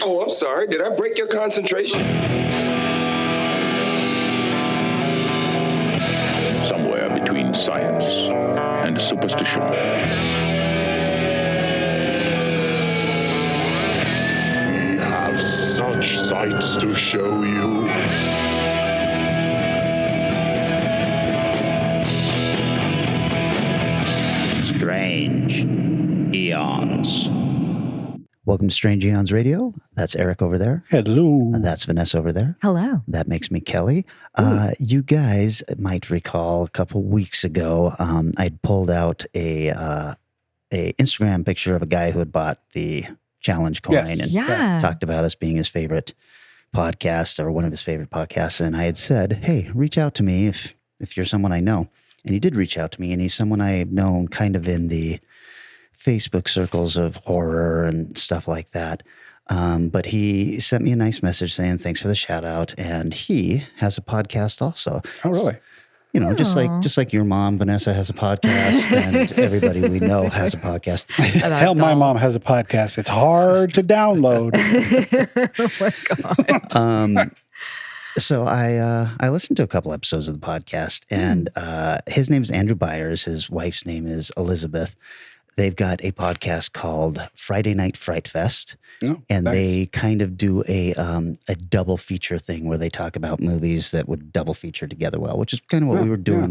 Oh, I'm sorry. Did I break your concentration? Somewhere between science and superstition. We have such sights to show you. Strange Aeons. Welcome to Strange Aeons Radio. That's Eric over there. Hello. That's Vanessa over there. Hello. That makes me Kelly. You guys might recall a couple weeks ago, I'd pulled out a Instagram picture of a guy who had bought the challenge coin and talked about us being his favorite podcast or one of his favorite podcasts. And I had said, hey, reach out to me if you're someone I know. And he did reach out to me, and he's someone I've known kind of in the Facebook circles of horror and stuff like that. But he sent me a nice message saying thanks for the shout out, and he has a podcast also. Oh, really? You know, just like your mom, Vanessa, has a podcast, and everybody we know has a podcast. Hell, my mom has a podcast. It's hard to download. Oh my God. So I listened to a couple episodes of the podcast, and his name is Andrew Byers. His wife's name is Elizabeth. They've got a podcast called Friday Night Fright Fest, and they kind of do a double feature thing where they talk about movies that would double feature together well, which is kind of what we were doing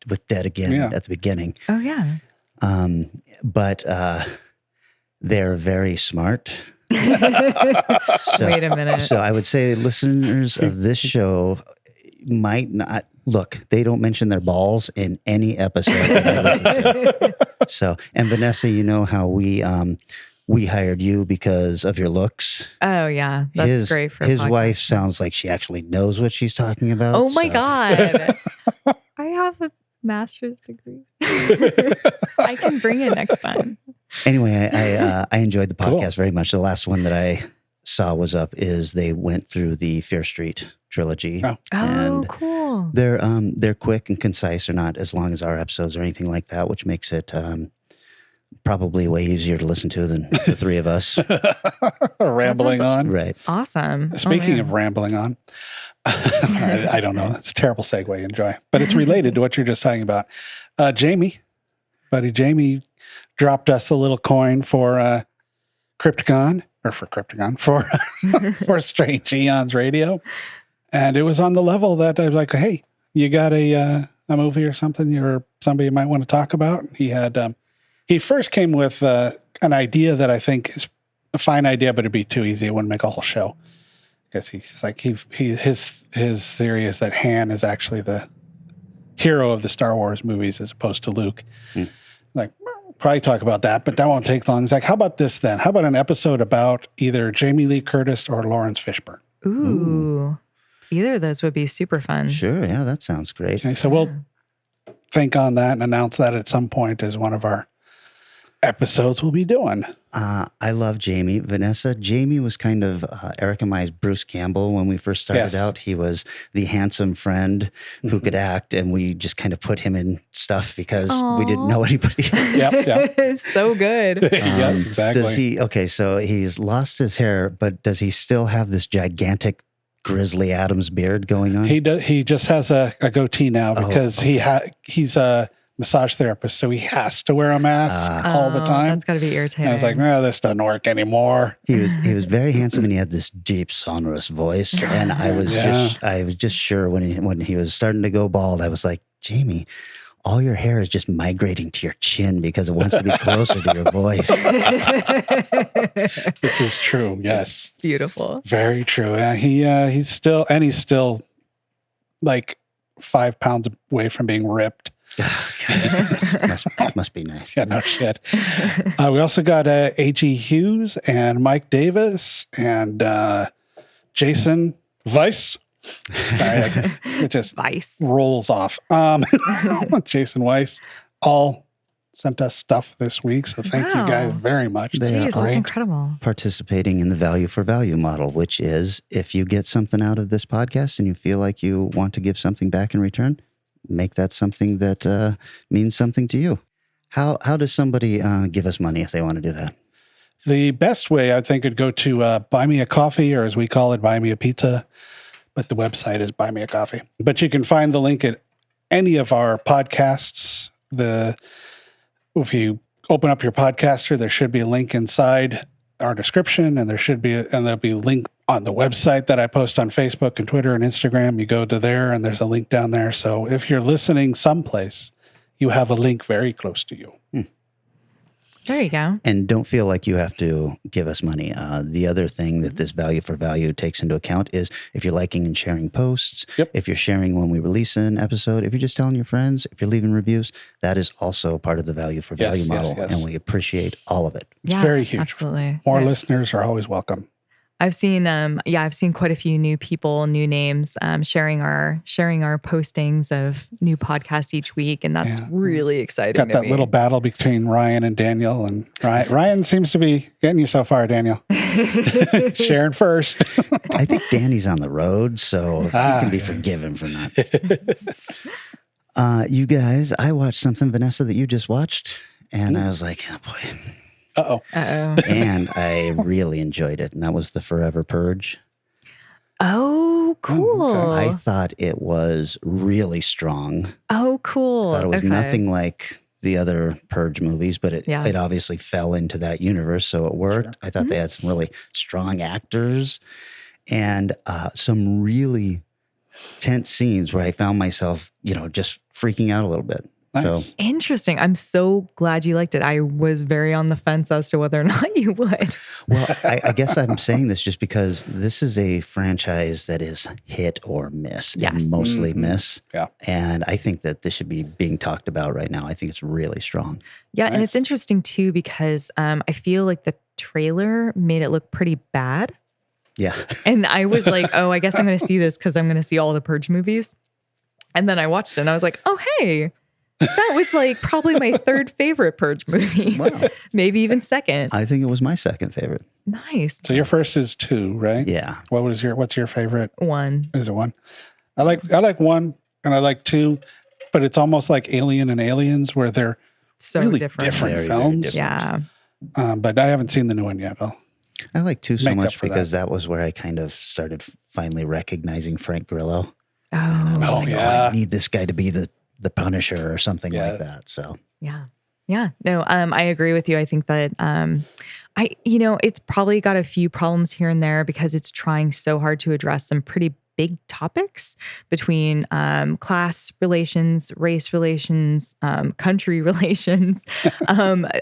with Dead Again at the beginning. Oh, yeah. But they're very smart. Wait a minute. So I would say listeners of this show might not look. They don't mention their balls in any episode that I listen to. So, and Vanessa, you know how we hired you because of your looks. Oh yeah, that's great for his wife. Sounds like she actually knows what she's talking about. Oh my God, I have a master's degree. I can bring it next time. Anyway, I enjoyed the podcast very much. The last one that I saw was up is they went through the Fear Street trilogy. Oh, cool. They're quick and concise. They're not as long as our episodes or anything like that, which makes it probably way easier to listen to than the three of us. Rambling on. Right. Awesome. Speaking of rambling on, I don't know. It's a terrible segue. Enjoy. But it's related to what you're just talking about. Buddy Jamie dropped us a little coin for Crypticon, for Strange Aeons Radio. And it was on the level that I was like, hey, you got a movie or something or somebody you might want to talk about? He first came with an idea that I think is a fine idea, but it'd be too easy. It wouldn't make a whole show. Because he's like, his theory is that Han is actually the hero of the Star Wars movies as opposed to Luke. Like, probably talk about that, but that won't take long. He's like, how about this then? How about an episode about either Jamie Lee Curtis or Lawrence Fishburne? Ooh. Either of those would be super fun. Sure. Yeah, that sounds great. Okay, so we'll think on that and announce that at some point as one of our episodes we'll be doing. I love Jamie. Vanessa, Jamie was kind of Eric and my Bruce Campbell when we first started out. He was the handsome friend who could act, and we just kind of put him in stuff because we didn't know anybody else. Yep. So good. Yeah, exactly. So he's lost his hair, but does he still have this gigantic Grizzly Adams beard going on? He does. He just has a goatee now because he's a massage therapist, so he has to wear a mask all the time. That's got to be irritating. And I was like, no, this doesn't work anymore. He was very handsome, and he had this deep, sonorous voice. And I was just sure when he was starting to go bald, I was like, Jamie, all your hair is just migrating to your chin because it wants to be closer to your voice. This is true. Yes. Beautiful. Very true. Yeah, he's still like 5 pounds away from being ripped. Must be nice. Yeah, no shit. We also got A.G. Hughes and Mike Davis and Jason Weiss. Sorry, it just rolls off. Jason Weiss all sent us stuff this week, so thank you guys very much. Jeez, that's incredible. Participating in the value for value model, which is if you get something out of this podcast and you feel like you want to give something back in return, make that something that means something to you. How does somebody give us money if they want to do that? The best way, I think, would go to Buy Me a Coffee, or as we call it, Buy Me a Pizza. But the website is Buy Me a Coffee. But you can find the link at any of our podcasts. If you open up your podcaster, there should be a link inside our description, and there'll be a link on the website that I post on Facebook and Twitter and Instagram. You go to there, and there's a link down there. So if you're listening someplace, you have a link very close to you. There you go. And don't feel like you have to give us money. The other thing that this value for value takes into account is if you're liking and sharing posts, if you're sharing when we release an episode, if you're just telling your friends, if you're leaving reviews, that is also part of the value for value model. Yes. And we appreciate all of it. It's very huge. Absolutely. More listeners are always welcome. I've seen quite a few new people, new names, sharing our postings of new podcasts each week, and that's really exciting. Got that little battle between Ryan and Daniel, and Ryan seems to be getting you so far, Daniel. Sharing first. I think Danny's on the road, so he can be forgiven for not. You guys, I watched something, Vanessa, that you just watched, and I was like, oh boy. Uh-oh. And I really enjoyed it, and that was The Forever Purge. Oh, cool. okay. I thought it was really strong. Oh, cool. I thought it was nothing like the other Purge movies, but it obviously fell into that universe, so it worked. Sure. I thought they had some really strong actors and some really tense scenes where I found myself, just freaking out a little bit. Nice. So, interesting. I'm so glad you liked it. I was very on the fence as to whether or not you would. Well, I guess I'm saying this just because this is a franchise that is hit or miss, and mostly miss. Yeah. And I think that this should be being talked about right now. I think it's really strong. Yeah, Nice. and it's interesting too because I feel like the trailer made it look pretty bad. Yeah. And I was like, oh, I guess I'm going to see this because I'm going to see all the Purge movies. And then I watched it and I was like, oh, hey. That was like probably my third favorite Purge movie. Wow. Maybe even second. I think it was my second favorite. Nice. So your first is 2, right? Yeah. What's your favorite? 1. Is it 1? I like 1 and I like 2, but it's almost like Alien and Aliens where they're So really different. Very, very films. different. Yeah. But I haven't seen the new one yet, Bill. I like 2 so Make up much for because that was where I kind of started finally recognizing Frank Grillo. Oh, And I was I yeah. need this guy to be the Punisher or something like that. So yeah. Yeah. No, I agree with you. I think that it's probably got a few problems here and there because it's trying so hard to address some pretty big topics between class relations, race relations, country relations,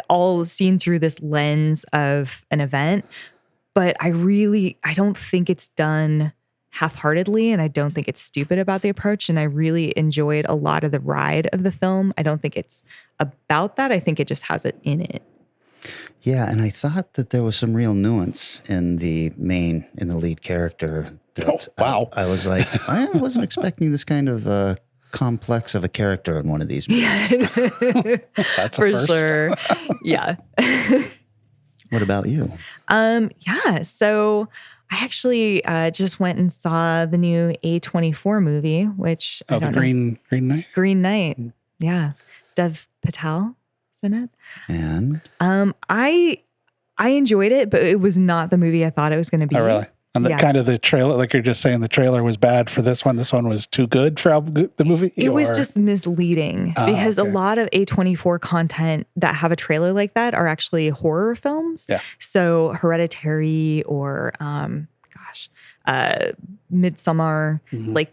all seen through this lens of an event. But I don't think it's done half-heartedly, and I don't think it's stupid about the approach. And I really enjoyed a lot of the ride of the film. I don't think it's about that. I think it just has it in it. yeah, and I thought that there was some real nuance in the lead character. That, wow. I was like, I wasn't expecting this kind of complex of a character in one of these movies. That's a For first. sure. Yeah. What about you? Yeah. So I actually just went and saw the new A24 movie, which I The don't know. Green Knight? Green Knight. Yeah. Dev Patel is in it. And I enjoyed it, but it was not the movie I thought it was going to be. Oh, really? And kind of the trailer, like you're just saying, the trailer was bad for this one. This one was too good for the movie? It was just misleading because okay. a lot of A24 content that have a trailer like that are actually horror films. Yeah. So Hereditary or, Midsommar, like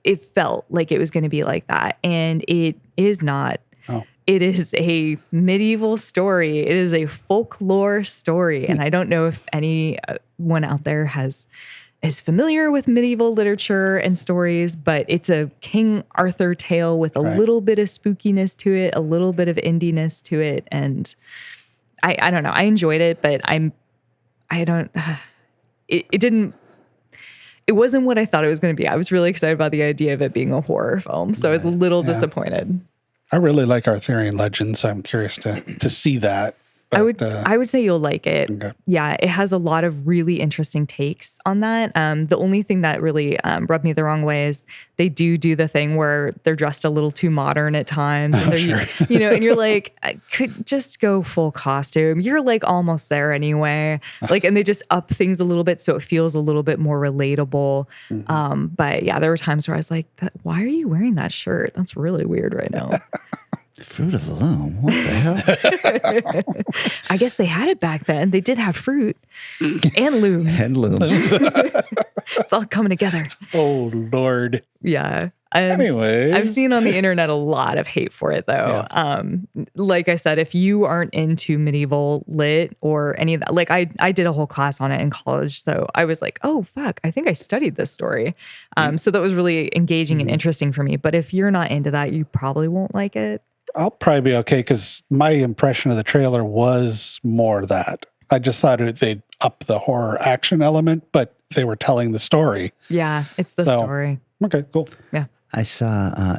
it felt like it was going to be like that. And it is not. Oh. It is a medieval story. It is a folklore story. And I don't know if anyone out there is familiar with medieval literature and stories, but it's a King Arthur tale with a little bit of spookiness to it, a little bit of indiness to it. And I don't know. I enjoyed it, but it wasn't what I thought it was going to be. I was really excited about the idea of it being a horror film. So I was a little disappointed. I really like Arthurian legends. So I'm curious to see that. I would say you'll like it. Okay. Yeah, it has a lot of really interesting takes on that. The only thing that really rubbed me the wrong way is they do the thing where they're dressed a little too modern at times, and they're Sure. and you're like, I could just go full costume. You're like almost there anyway. Like, and they just up things a little bit so it feels a little bit more relatable. But yeah, there were times where I was like, why are you wearing that shirt? That's really weird right now. Fruit of the Loom. What the hell? I guess they had it back then. They did have fruit and looms. And looms. It's all coming together. Oh, Lord. Yeah. Anyways. I've seen on the internet a lot of hate for it, though. Yeah. Like I said, if you aren't into medieval lit or any of that, like I did a whole class on it in college. So I was like, oh, fuck, I think I studied this story. So that was really engaging and interesting for me. But if you're not into that, you probably won't like it. I'll probably be okay because my impression of the trailer was more that. I just thought they'd up the horror action element, but they were telling the story. Yeah, it's the story. Okay, cool. Yeah. I saw,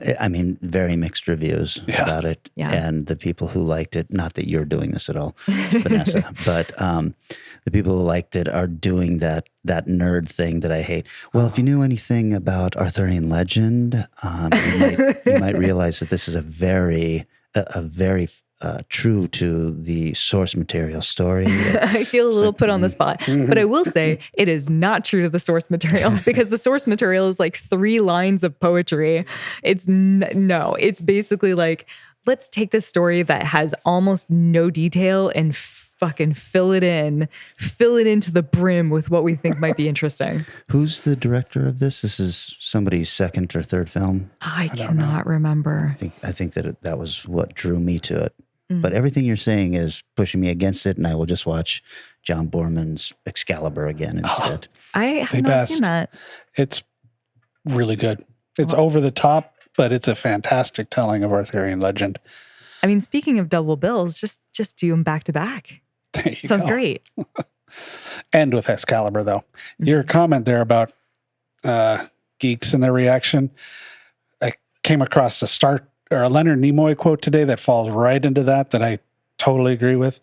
very mixed reviews about it. Yeah. And the people who liked it, not that you're doing this at all, Vanessa, but the people who liked it are doing that nerd thing that I hate. Well, if you knew anything about Arthurian legend, you might realize that this is a very true to the source material story. I feel a little put on the spot, but I will say it is not true to the source material because the source material is like 3 lines of poetry. It's it's basically like, let's take this story that has almost no detail and fucking fill it into the brim with what we think might be interesting. Who's the director of this? This is somebody's second or third film. I cannot remember. I think that was what drew me to it. But everything you're saying is pushing me against it, and I will just watch John Borman's Excalibur again instead. I have not seen that. It's really good. It's over the top, but it's a fantastic telling of Arthurian legend. I mean, speaking of double bills, just do them back to back. There you Sounds go. great. And with Excalibur, though. Your comment there about geeks and their reaction, I came across a Leonard Nimoy quote today that falls right into that I totally agree with.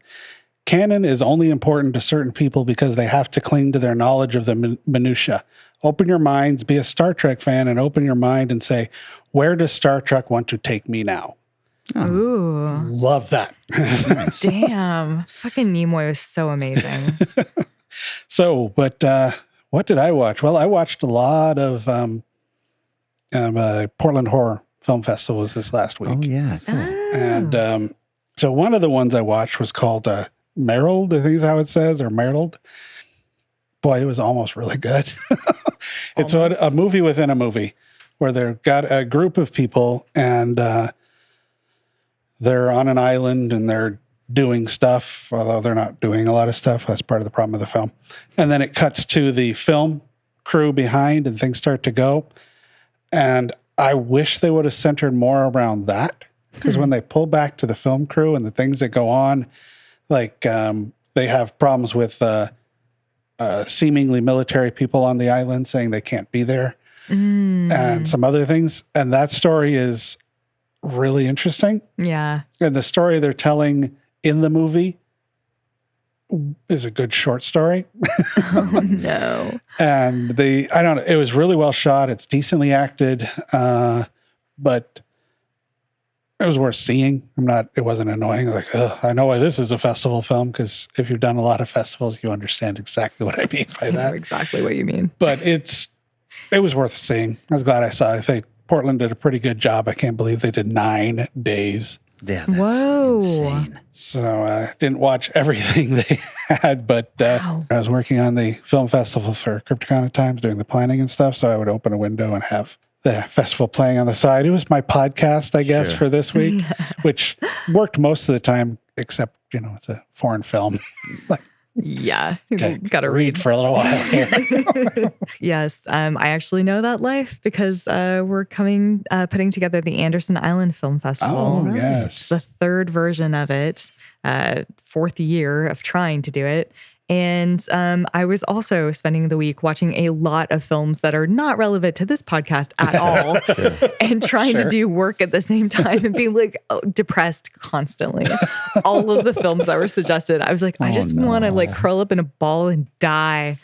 Canon is only important to certain people because they have to cling to their knowledge of the minutia. Open your minds, be a Star Trek fan, and open your mind and say, where does Star Trek want to take me now? Oh. Ooh. Love that. Damn. Fucking Nimoy was so amazing. So, but what did I watch? Well, I watched a lot of Portland Horror Film Festivals this last week. Oh, yeah. Cool. And so one of the ones I watched was called Merrill, I think is how it says, or Merrill. Boy, it was almost really good. It's a movie within a movie where they've got a group of people and they're on an island and they're doing stuff, although they're not doing a lot of stuff. That's part of the problem of the film. And then it cuts to the film crew behind and things start to go. And I wish they would have centered more around that, because when they pull back to the film crew and the things that go on, like they have problems with seemingly military people on the island saying they can't be there and some other things. And that story is really interesting. Yeah. And the story they're telling in the movie is a good short story. Oh, no. And it was really well shot. It's decently acted, but it was worth seeing. It wasn't annoying. Like, I know why this is a festival film, because if you've done a lot of festivals, you understand exactly what I mean by that. I know exactly what you mean. But it was worth seeing. I was glad I saw it. I think Portland did a pretty good job. I can't believe they did 9 days. Yeah, that's Whoa. insane. So I didn't watch everything they had, but Wow. I was working on the film festival for Crypticon at times, doing the planning and stuff. So I would open a window and have the festival playing on the side. It was my podcast, I guess, for this week, which worked most of the time, except, it's a foreign film. Yeah. Okay, Got to read. for a little while here. Yes. I actually know that life because we're putting together the Anderson Island Film Festival. Oh, yes. It's the 3rd version of it, 4th year of trying to do it. And I was also spending the week watching a lot of films that are not relevant to this podcast at all and trying to do work at the same time and being like depressed constantly. All of the films that were suggested, I was like, I just want to like curl up in a ball and die.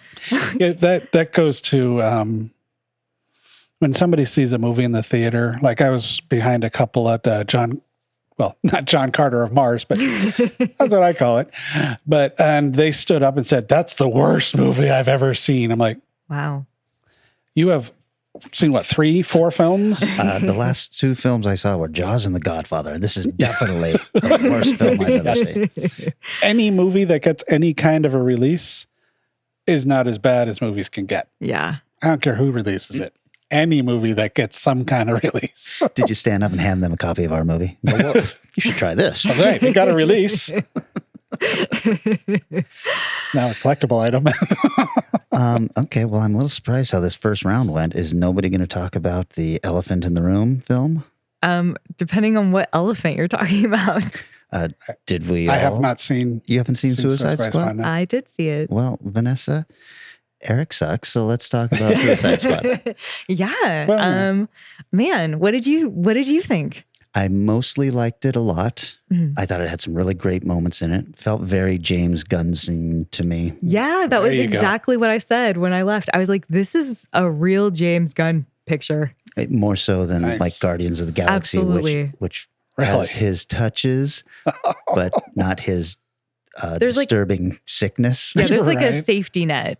Yeah, that goes to when somebody sees a movie in the theater. Like I was behind a couple at not John Carter of Mars, but that's what I call it. And they stood up and said, "That's the worst movie I've ever seen." I'm like, wow. You have seen what, 3, 4 films? The last 2 films I saw were Jaws and The Godfather. This is definitely the worst film I've ever seen. Any movie that gets any kind of a release is not as bad as movies can get. Yeah. I don't care who releases it. Any movie that gets some kind of release. Did you stand up and hand them a copy of our movie? Go, well, you should try this. That's right. You got a release. Now a collectible item. Okay, well, I'm a little surprised how this first round went. Is nobody going to talk about the Elephant in the Room film? Depending on what elephant you're talking about. Did we? I have not seen. You haven't seen Suicide Squad? No. I did see it. Well, Vanessa, Eric sucks, so let's talk about Suicide Squad. Yeah. Well, man, what did you think? I mostly liked it a lot. Mhm. I thought it had some really great moments in it. Felt very James Gunn to me. Yeah, that There was you go. exactly what I said when I left. I was like, this is a real James Gunn picture. More so than Nice. like Guardians of the Galaxy, Absolutely. which Really? has his touches, but not his There's like- disturbing sickness. Yeah, there's like a Right. safety net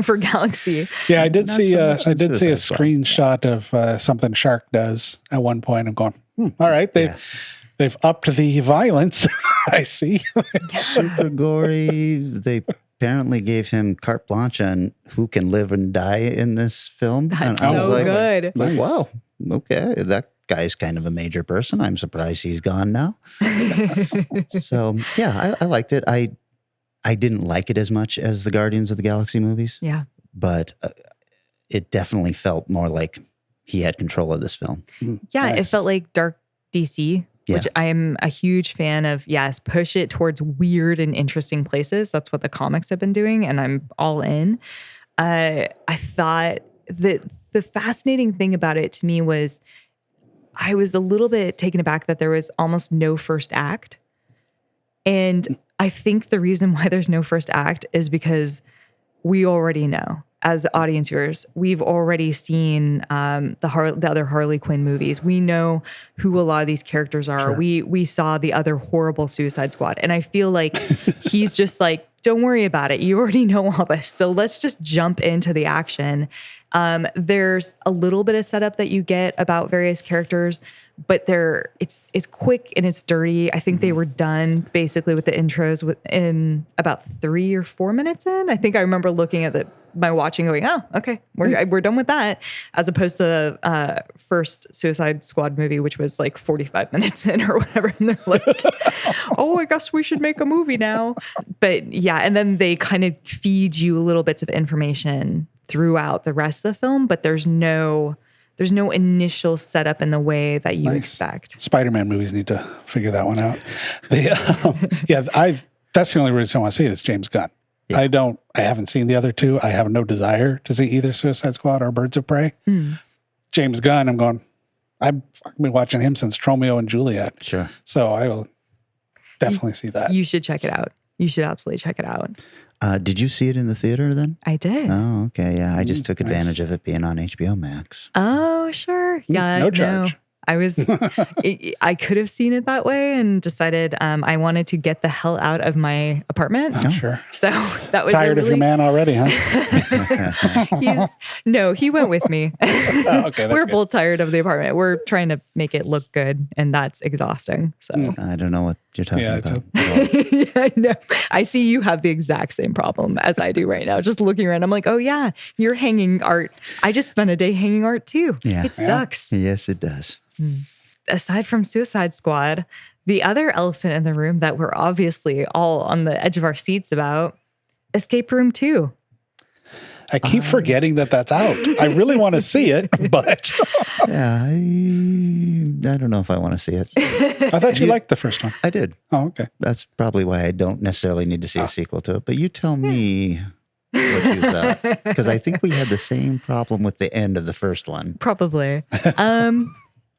for Galaxy. Yeah, I did Not see. so much in I did see a Suicide Squad. screenshot of something Shark does at one point. I'm going, all right, they've upped the violence. I see. Super gory. They apparently gave him carte blanche on who can live and die in this film. That's and I was so like, good. like, Nice. wow, okay, that guy's kind of a major person. I'm surprised he's gone now. So yeah, I liked it. I didn't like it as much as the Guardians of the Galaxy movies, Yeah. but it definitely felt more like he had control of this film. Yeah, it Nice. felt like dark DC, which Yeah. I am a huge fan of. Yes, push it towards weird and interesting places. That's what the comics have been doing, and I'm all in. I thought that the fascinating thing about it to me was I was a little bit taken aback that there was almost no first act. And I think the reason why there's no first act is because we already know, as audience viewers, we've already seen the other Harley Quinn movies. We know who a lot of these characters are. Sure. We saw the other horrible Suicide Squad, and I feel like he's just like, don't worry about it. You already know all this, so let's just jump into the action. There's a little bit of setup that you get about various characters, but it's quick and it's dirty. I think they were done basically with the intros in about 3 or 4 minutes in. I think I remember looking at my watching going, oh, okay, we're done with that, as opposed to the first Suicide Squad movie, which was like 45 minutes in or whatever. And they're like, oh, I guess we should make a movie now. But yeah, and then they kind of feed you little bits of information throughout the rest of the film, but there's no initial setup in the way that you Nice. expect. Spider-Man movies need to figure that one out. That's the only reason I want to see it is James Gunn. Yeah. I haven't seen the other two. I have no desire to see either Suicide Squad or Birds of Prey. James Gunn, I've been watching him since Romeo and Juliet. Sure. So I will definitely see that. You should check it out. You should absolutely check it out. Did you see it in the theater then? I did. Oh, okay. Yeah, I just took Nice. advantage of it being on HBO Max. Oh, sure. Yeah. No charge. I was, I could have seen it that way and decided I wanted to get the hell out of my apartment. Oh, sure. So that was Tired of your man already, huh? He went with me. Okay, that's We're good. both tired of the apartment. We're trying to make it look good, and that's exhausting. So I don't know what you're talking Yeah, I about. yeah, I know. I see you have the exact same problem as I do right now. Just looking around, I'm like, oh yeah, you're hanging art. I just spent a day hanging art too. Yeah. It sucks. Yes, it does. Aside from Suicide Squad, the other elephant in the room that we're obviously all on the edge of our seats about, Escape Room 2. I keep forgetting that that's out. I really want to see it, but Yeah, I don't know if I want to see it. I thought you liked the first one. I did. Oh, okay. That's probably why I don't necessarily need to see a sequel to it. But you tell me what you thought, because I think we had the same problem with the end of the first one. Probably.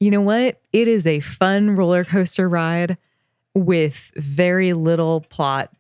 You know what? It is a fun roller coaster ride with very little plot.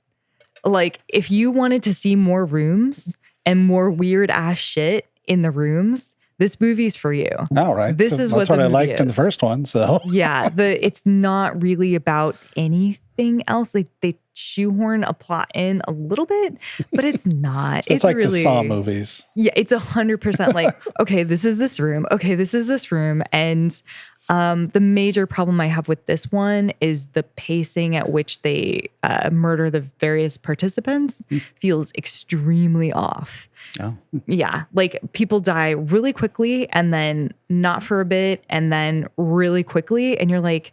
Like, if you wanted to see more rooms and more weird ass shit in the rooms, this movie's for you. All right. This is what that's what the I movie liked in the is. first one. So Yeah, it's not really about anything else. They shoehorn a plot in a little bit, but it's not. it's like really the Saw movies. Yeah, it's 100% like, okay, this is this room. Okay, this is this room. And the major problem I have with this one is the pacing at which they murder the various participants feels extremely off. Oh, Yeah, like people die really quickly and then not for a bit and then really quickly. And you're like,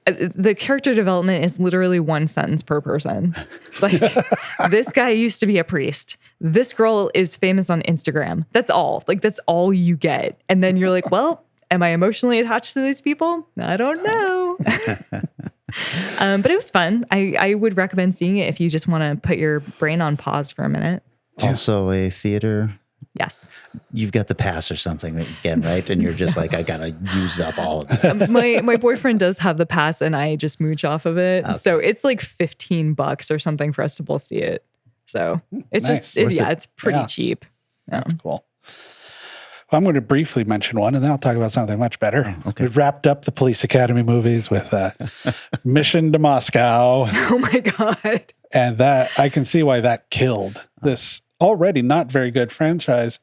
the character development is literally one sentence per person. It's like, this guy used to be a priest. This girl is famous on Instagram. That's all. Like, that's all you get. And then you're like, well, am I emotionally attached to these people? I don't know. But it was fun. I would recommend seeing it if you just want to put your brain on pause for a minute. also a theater. Yes. You've got the pass or something again, right? And you're just like, I gotta use up all of it. My boyfriend does have the pass and I just mooch off of it. Okay. So it's like $15 or something for us to both see it. So it's Nice. just, Worth it. it's pretty Yeah. cheap. That's cool. Well, I'm going to briefly mention one, and then I'll talk about something much better. Oh, okay. We wrapped up the Police Academy movies with Mission to Moscow, Oh my God. and that I can see why that killed this already not very good franchise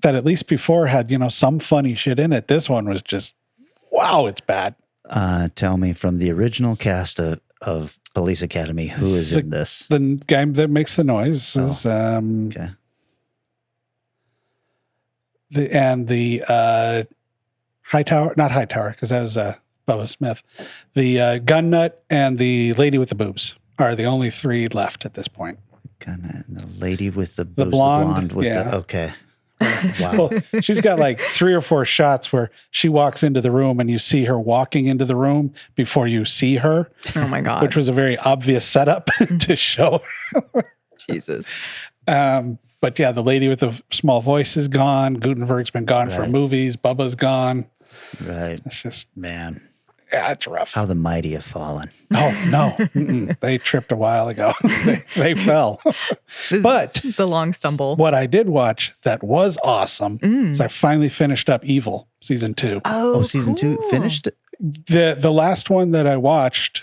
that at least before had, some funny shit in it. This one was just, wow, it's bad. Tell me, from the original cast of Police Academy, who is in this? The guy that makes the noise is Okay. the Hightower, not Hightower, because that was Bubba Smith. The gun nut and the lady with the boobs are the only three left at this point. Kinda, the lady with the boobs, blonde, with yeah. the, okay. Wow. Well, she's got like 3 or 4 shots where she walks into the room and you see her walking into the room before you see her, Oh my God. which was a very obvious setup to show. Jesus. But yeah, the lady with the small voice is gone. Gutenberg's been gone for Right. movies. Bubba's gone. Right. It's just, Man, yeah, it's rough. how the mighty have fallen. Oh, no. Mm-mm. They tripped a while ago. they fell. This is But the long stumble. what I did watch that was awesome Mm. is I finally finished up Evil season 2. Oh, Season 2 cool. finished? The last one that I watched,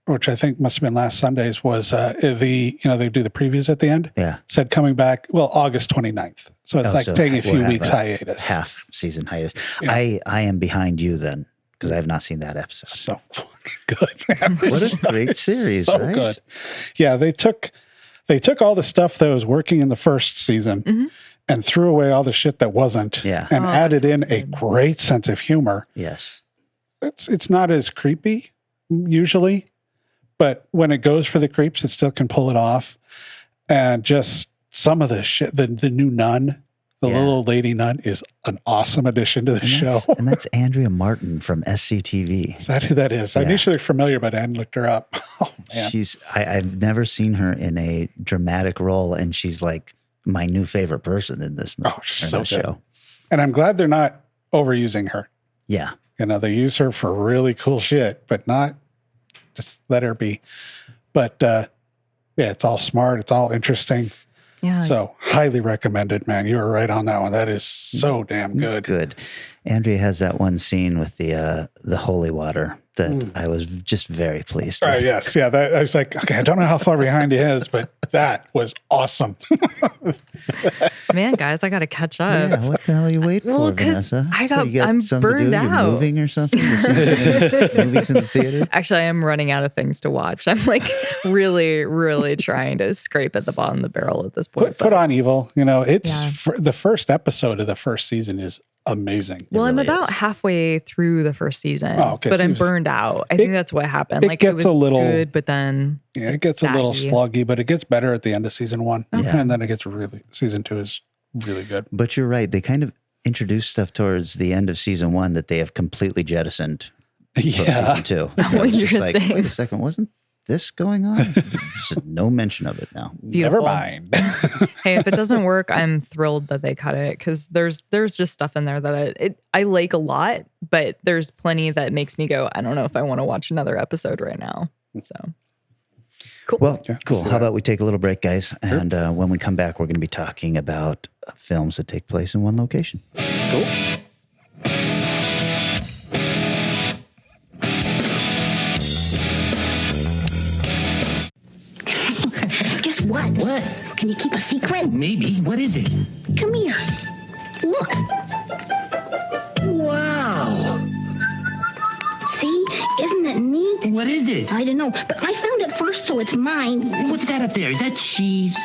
which I think must have been last Sunday's, was they do the previews at the end. Yeah. Said coming back, August 29th. So it's So taking a few we'll have weeks a hiatus. Half season hiatus. Yeah. I am behind you then, because I have not seen that episode. So fucking good, man. What a great series, So right? good. Yeah, they took all the stuff that was working in the first season Mhm. and threw away all the shit that wasn't, Yeah. and Oh, that added in sounds a good. great sense of humor. Yes. It's not as creepy usually, but when it goes for the creeps, it still can pull it off. And just some of the shit, the new nun, the Yeah. little old lady nun, is an awesome addition to the show. And that's Andrea Martin from SCTV. Is that who that is? I Yeah. knew she looked familiar, but I hadn't looked her up. Oh man, I've never seen her in a dramatic role, and she's like my new favorite person in this movie. Oh, she's so good. show. and I'm glad they're not overusing her. Yeah. They use her for really cool shit, but not just let her be. But yeah, it's all smart. It's all interesting. Yeah. So highly recommended, man. You were right on that one. That is so damn good. Good. Andrea has that one scene with the holy water that I was just very pleased with. Yes. Yeah. I was like, okay, I don't know how far behind he is, but that was awesome. Man, guys, I got to catch up. Yeah, what the hell are you waiting Well, for, 'cause Vanessa? I'm something burned to do? out. You're moving or something? To see too many movies in the theater? Actually, I am running out of things to watch. I'm like really, really trying to scrape at the bottom of the barrel at this point. Put on Evil. It's Yeah. the first episode of the first season is amazing. Well, I'm really about is. halfway through the first season, Oh, okay, but so I'm you- burned out. I think that's what happened. it Like gets it was a little- good, but then Yeah, it it's gets a little saggy. sluggy, but it gets better at the end of season 1. Yeah. And then it gets season 2 is really good. But you're right. They kind of introduced stuff towards the end of season 1 that they have completely jettisoned from Yeah. season 2. Oh, It's just like, interesting. wait a second, wasn't this going on? There's no mention of it now. Never Beautiful. mind. Hey, if it doesn't work, I'm thrilled that they cut it because there's just stuff in there that I like a lot, but there's plenty that makes me go, I don't know if I want to watch another episode right now. So cool. Well, Yeah, cool. do How that. about we take a little break, guys? And when we come back, we're going to be talking about films that take place in one location. Cool. Guess what? What? Can you keep a secret? Maybe. What is it? Come here. Look. Wow. See? Isn't it neat? What is it? I don't know, but I found it first, so it's mine. What's that up there? Is that cheese?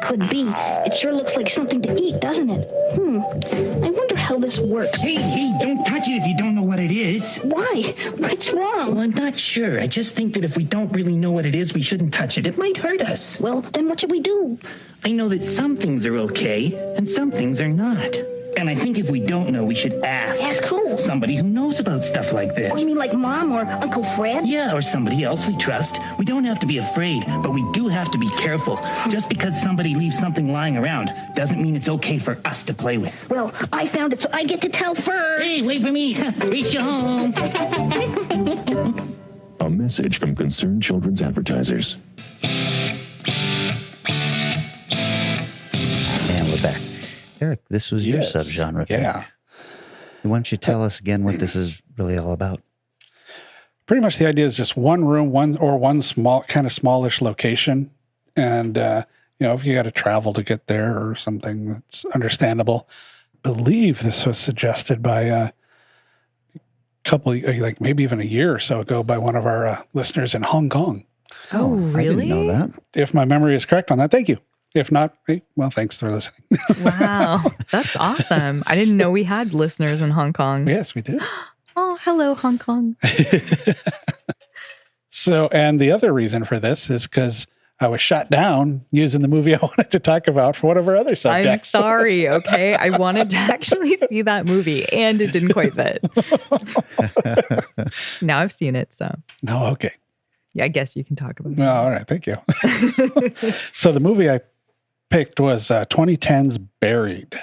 Could be. It sure looks like something to eat, doesn't it? I wonder how this works. Hey, don't touch it if you don't know what it is. Why? What's Well, wrong? I'm not sure. I just think that if we don't really know what it is, we shouldn't touch it. It might hurt us. Well, then what should we do? I know that some things are okay and some things are not. And I think if we don't know, we should ask. Ask who? Somebody who knows about stuff like Oh, you this. mean like Mom or Uncle Fred? Yeah, or somebody else we trust. We don't have to be afraid, but we do have to be careful. Just because somebody leaves something lying around doesn't mean it's okay for us to play with. Well, I found it, so I get to tell first. Hey, wait for me. Race you home. A message from Concerned Children's Advertisers. And we're back. Eric, this was your Yes. subgenre pick. Yeah. Why don't you tell us again what this is really all about? Pretty much the idea is just one room, one small, kind of smallish location. And, if you got to travel to get there or something, that's understandable. I believe this was suggested by a couple, like maybe even a year or so ago by one of our listeners in Hong Kong. Oh, I didn't know really? that. If my memory is correct on that, thank you. If not, hey, well, thanks for listening. Wow. That's awesome. I didn't know we had listeners in Hong Kong. Yes, we did. Oh, hello, Hong Kong. So, and the other reason for this is because I was shot down using the movie I wanted to talk about for one of our other I'm subjects. sorry. Okay. I wanted to actually see that movie and it didn't quite fit. Now I've seen it. So No, okay. yeah, I guess you can talk about No, all right. Thank you. So the movie I picked was 2010's Buried.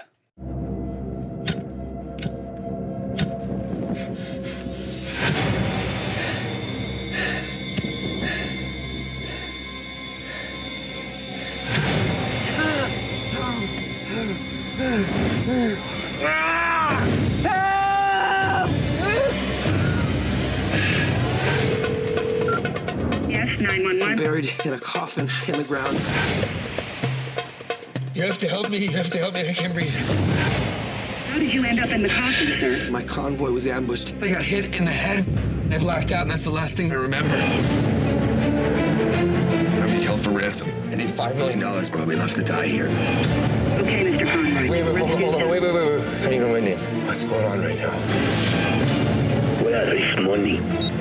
Yes, 911. Buried in a coffin in the ground. You have to help me. You have to help me. I can't breathe. How did you end up in the coffin, sir? My convoy was ambushed. I got hit in the head. I blacked out, and that's the last thing I remember. I'm being held for ransom. I need $5 million. Probably left to die here. Okay, Mr. Conroy. Wait, hold on. Wait. How do you know my name? What's going on right now? Where is money?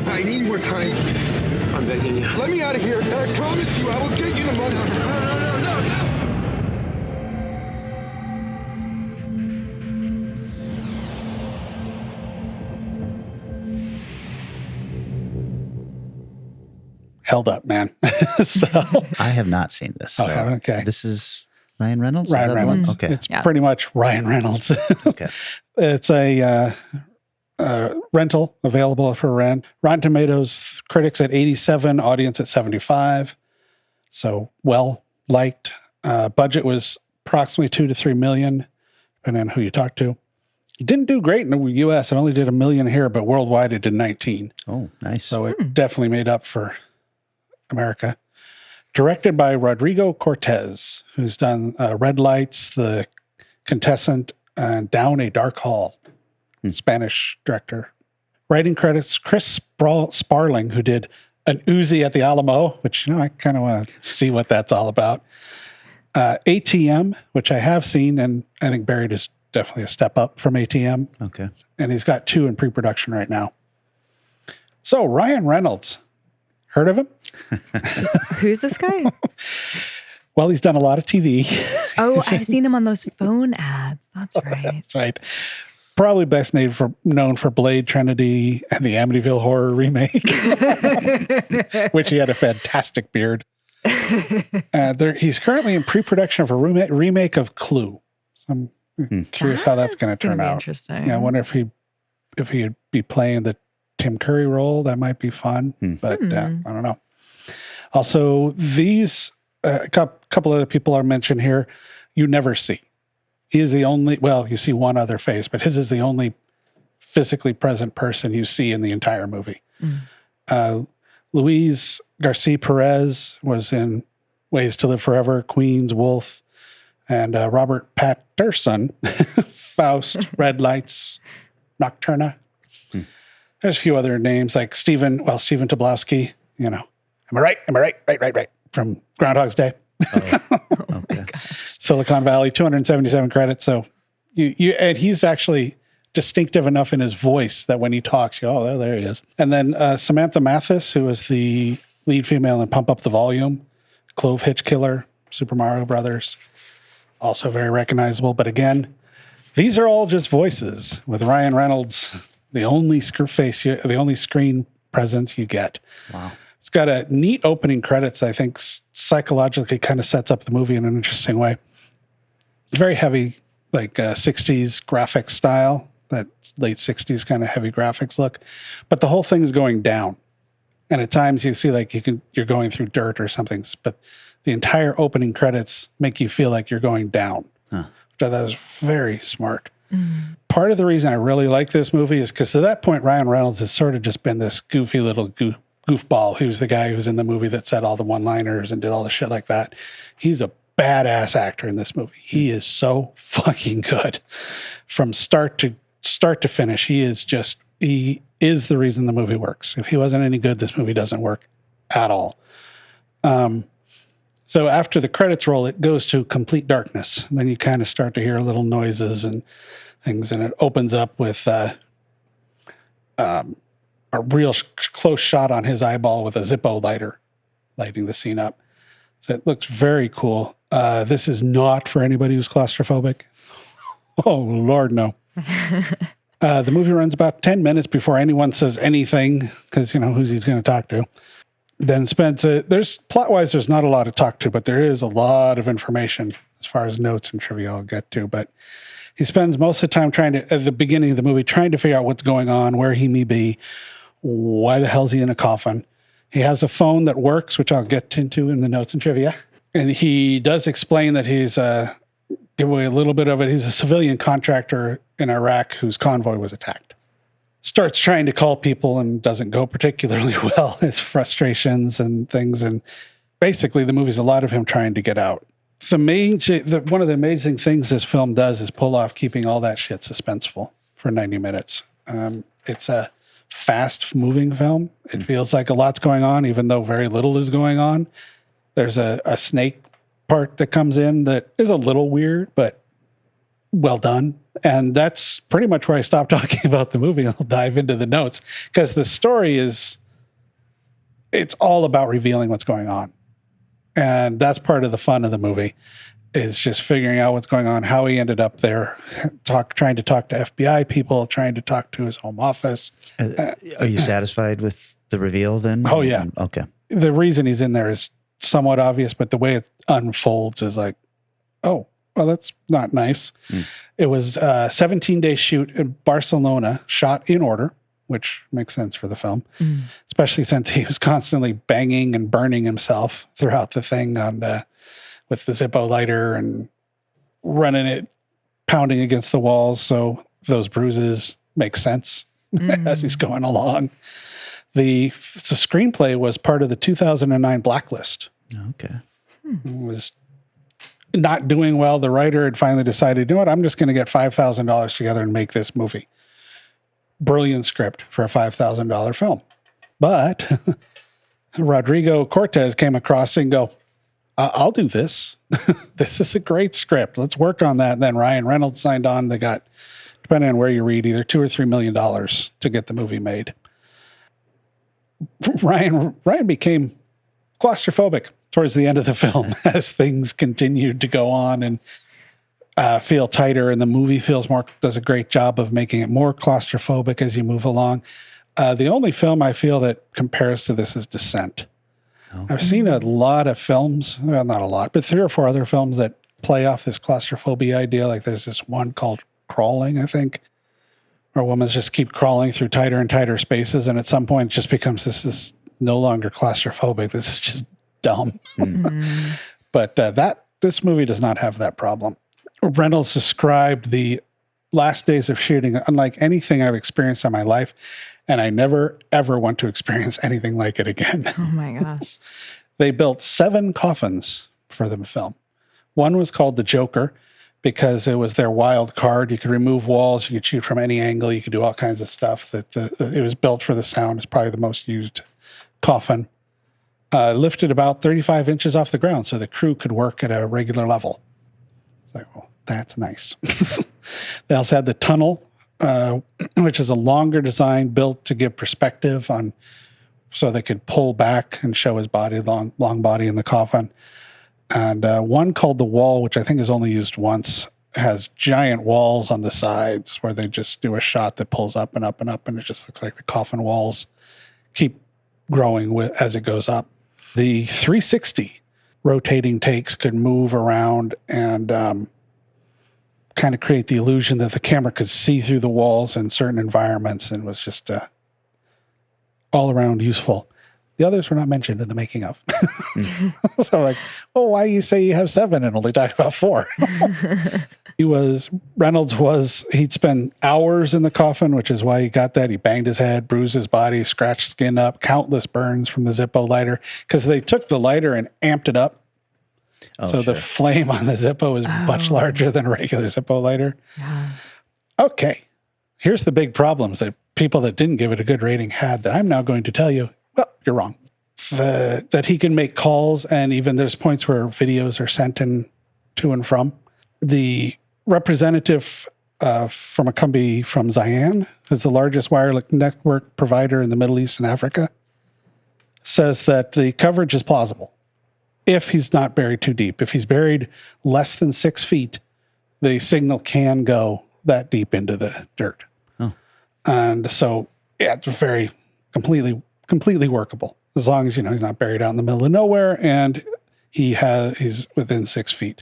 I need more time. I'm begging you. Let me out of here, and I promise you I will get you the money. No. Held up, man. So I have not seen this. Oh, so okay. This is Ryan Reynolds? Is Ryan that the one? Reynolds. Okay. It's Yeah. pretty much Ryan Reynolds. Okay. It's a rental available for rent. Rotten Tomatoes critics at 87, audience at 75. So well liked. Budget was approximately 2 to 3 million, depending on who you talk to. It didn't do great in the U.S. It only did $1 million here, but worldwide it did 19. Oh, nice. So it definitely made up for America. Directed by Rodrigo Cortez, who's done Red Lights, The Contestant, and Down a Dark Hall. Spanish director. Writing credits, Chris Sparling, who did An Uzi at the Alamo, which, I kind of want to see what that's all about. ATM, which I have seen, and I think Buried is definitely a step up from ATM. Okay. And he's got 2 in pre-production right now. So Ryan Reynolds, heard of him? Who's this guy? Well, he's done a lot of TV. Oh, I've seen him on those phone ads. That's right. That's right. Probably best known for Blade Trinity and the Amityville Horror remake, which he had a fantastic beard. He's currently in pre-production of a remake of Clue. So I'm curious how that's going to turn out. Interesting. Yeah, I wonder if he'd be playing the Tim Curry role. That might be fun, but I don't know. Also, these a couple other people are mentioned here. You never see. He is the only. Well, you see one other face, but his is the only physically present person you see in the entire movie. Luis Garcia Perez was in Ways to Live Forever, Queen's Wolf, and Robert Patterson, Faust, Red Lights, Nocturna. There's a few other names like Stephen Tobolowsky, you know. Am I right? Right. From Groundhog's Day. Okay. Silicon Valley, 277 credits. So and he's actually distinctive enough in his voice that when he talks, you go, oh, there he is. And then Samantha Mathis, who is the lead female in Pump Up the Volume, Clove Hitch Killer, Super Mario Brothers, also very recognizable. But again, these are all just voices with Ryan Reynolds, the only the only screen presence you get. Wow. It's got a neat opening credits, I think psychologically kind of sets up the movie in an interesting way. Very heavy, like 60s graphic style, that late 60s kind of heavy graphics look. But the whole thing is going down. And at times you see like you're going through dirt or something, but the entire opening credits make you feel like you're going down. Which I thought was very smart. Part of the reason I really like this movie is because to that point, Ryan Reynolds has sort of just been this goofy little goofball. He was the guy who was in the movie that said all the one-liners and did all the shit like that. He's a badass actor in this movie. He is so fucking good. From start to finish, he is the reason the movie works. If he wasn't any good, this movie doesn't work at all. So after the credits roll, it goes to complete darkness. And then you kind of start to hear little noises and things, and it opens up with a real close shot on his eyeball with a Zippo lighter, lighting the scene up. So it looks very cool. This is not for anybody who's claustrophobic. Oh, Lord, no. The movie runs about 10 minutes before anyone says anything, because, you know, who's he going to talk to? Then spends, plot-wise, there's not a lot to talk to, but there is a lot of information as far as notes and trivia I'll get to. But he spends most of the time at the beginning of the movie, trying to figure out what's going on, where he may be, why the hell's he in a coffin. He has a phone that works, which I'll get into in the notes and trivia. And he does explain that he's, give away a little bit of it, he's a civilian contractor in Iraq whose convoy was attacked. Starts trying to call people and doesn't go particularly well. His frustrations and things. And basically the movie's a lot of him trying to get out. One of the amazing things this film does is pull off keeping all that shit suspenseful for 90 minutes. It's a fast moving film. It feels like a lot's going on, even though very little is going on. There's a snake part that comes in that is a little weird, but well done. And that's pretty much where I stopped talking about the movie. I'll dive into the notes because the story it's all about revealing what's going on. And that's part of the fun of the movie is just figuring out what's going on, how he ended up there, trying to talk to FBI people, trying to talk to his home office. Are you satisfied with the reveal then? Oh, yeah. Okay. The reason he's in there is somewhat obvious, but the way it unfolds is like, oh, well, that's not nice. It was a 17-day shoot in Barcelona, shot in order, which makes sense for the film, especially since he was constantly banging and burning himself throughout the thing with the Zippo lighter and running it, pounding against the walls. So those bruises make sense as he's going along. The screenplay was part of the 2009 Blacklist. Okay. It was not doing well. The writer had finally decided, you know what, I'm just going to get $5,000 together and make this movie. Brilliant script for a $5,000 film. But Rodrigo Cortez came across and go, I'll do this. This is a great script. Let's work on that. And then Ryan Reynolds signed on. They got, depending on where you read, either $2 or $3 million to get the movie made. Ryan became claustrophobic towards the end of the film as things continued to go on and feel tighter, and the movie does a great job of making it more claustrophobic as you move along. The only film I feel that compares to this is Descent. Oh. I've seen a lot of films, well, not a lot, but 3 or 4 other films that play off this claustrophobia idea. Like there's this one called Crawling, I think, where women just keep crawling through tighter and tighter spaces, and at some point it just becomes this is no longer claustrophobic. This is just dumb. Mm-hmm. But this movie does not have that problem. Reynolds described the last days of shooting unlike anything I've experienced in my life, and I never, ever want to experience anything like it again. Oh my gosh. They built 7 coffins for the film. One was called the Joker because it was their wild card. You could remove walls, you could shoot from any angle, you could do all kinds of stuff. It was built for the sound. It's probably the most used coffin. Lifted about 35 inches off the ground so the crew could work at a regular level. It's like, well, that's nice. They also had the tunnel, which is a longer design built to give perspective on, so they could pull back and show his body, long body in the coffin. And one called the Wall, which I think is only used once, has giant walls on the sides where they just do a shot that pulls up and up and up, and it just looks like the coffin walls keep growing as it goes up. The 360 rotating takes could move around and kind of create the illusion that the camera could see through the walls in certain environments, and was just all around useful. The others were not mentioned in the making of. So like, well, why you say you have 7 and only talk about 4? He'd spend hours in the coffin, which is why he got that. He banged his head, bruised his body, scratched skin up, countless burns from the Zippo lighter, because they took the lighter and amped it up. Oh, so sure. The flame on the Zippo is much larger than a regular Zippo lighter. Yeah. Okay. Here's the big problems that people that didn't give it a good rating had that I'm now going to tell you. Well, you're wrong. That he can make calls, and even there's points where videos are sent to and from. The representative from a company from Mayan, who's the largest wireless network provider in the Middle East and Africa, says that the coverage is plausible if he's not buried too deep. If he's buried less than 6 feet, the signal can go that deep into the dirt. Oh. And so, yeah, it's very completely workable, as long as, he's not buried out in the middle of nowhere and he's within 6 feet.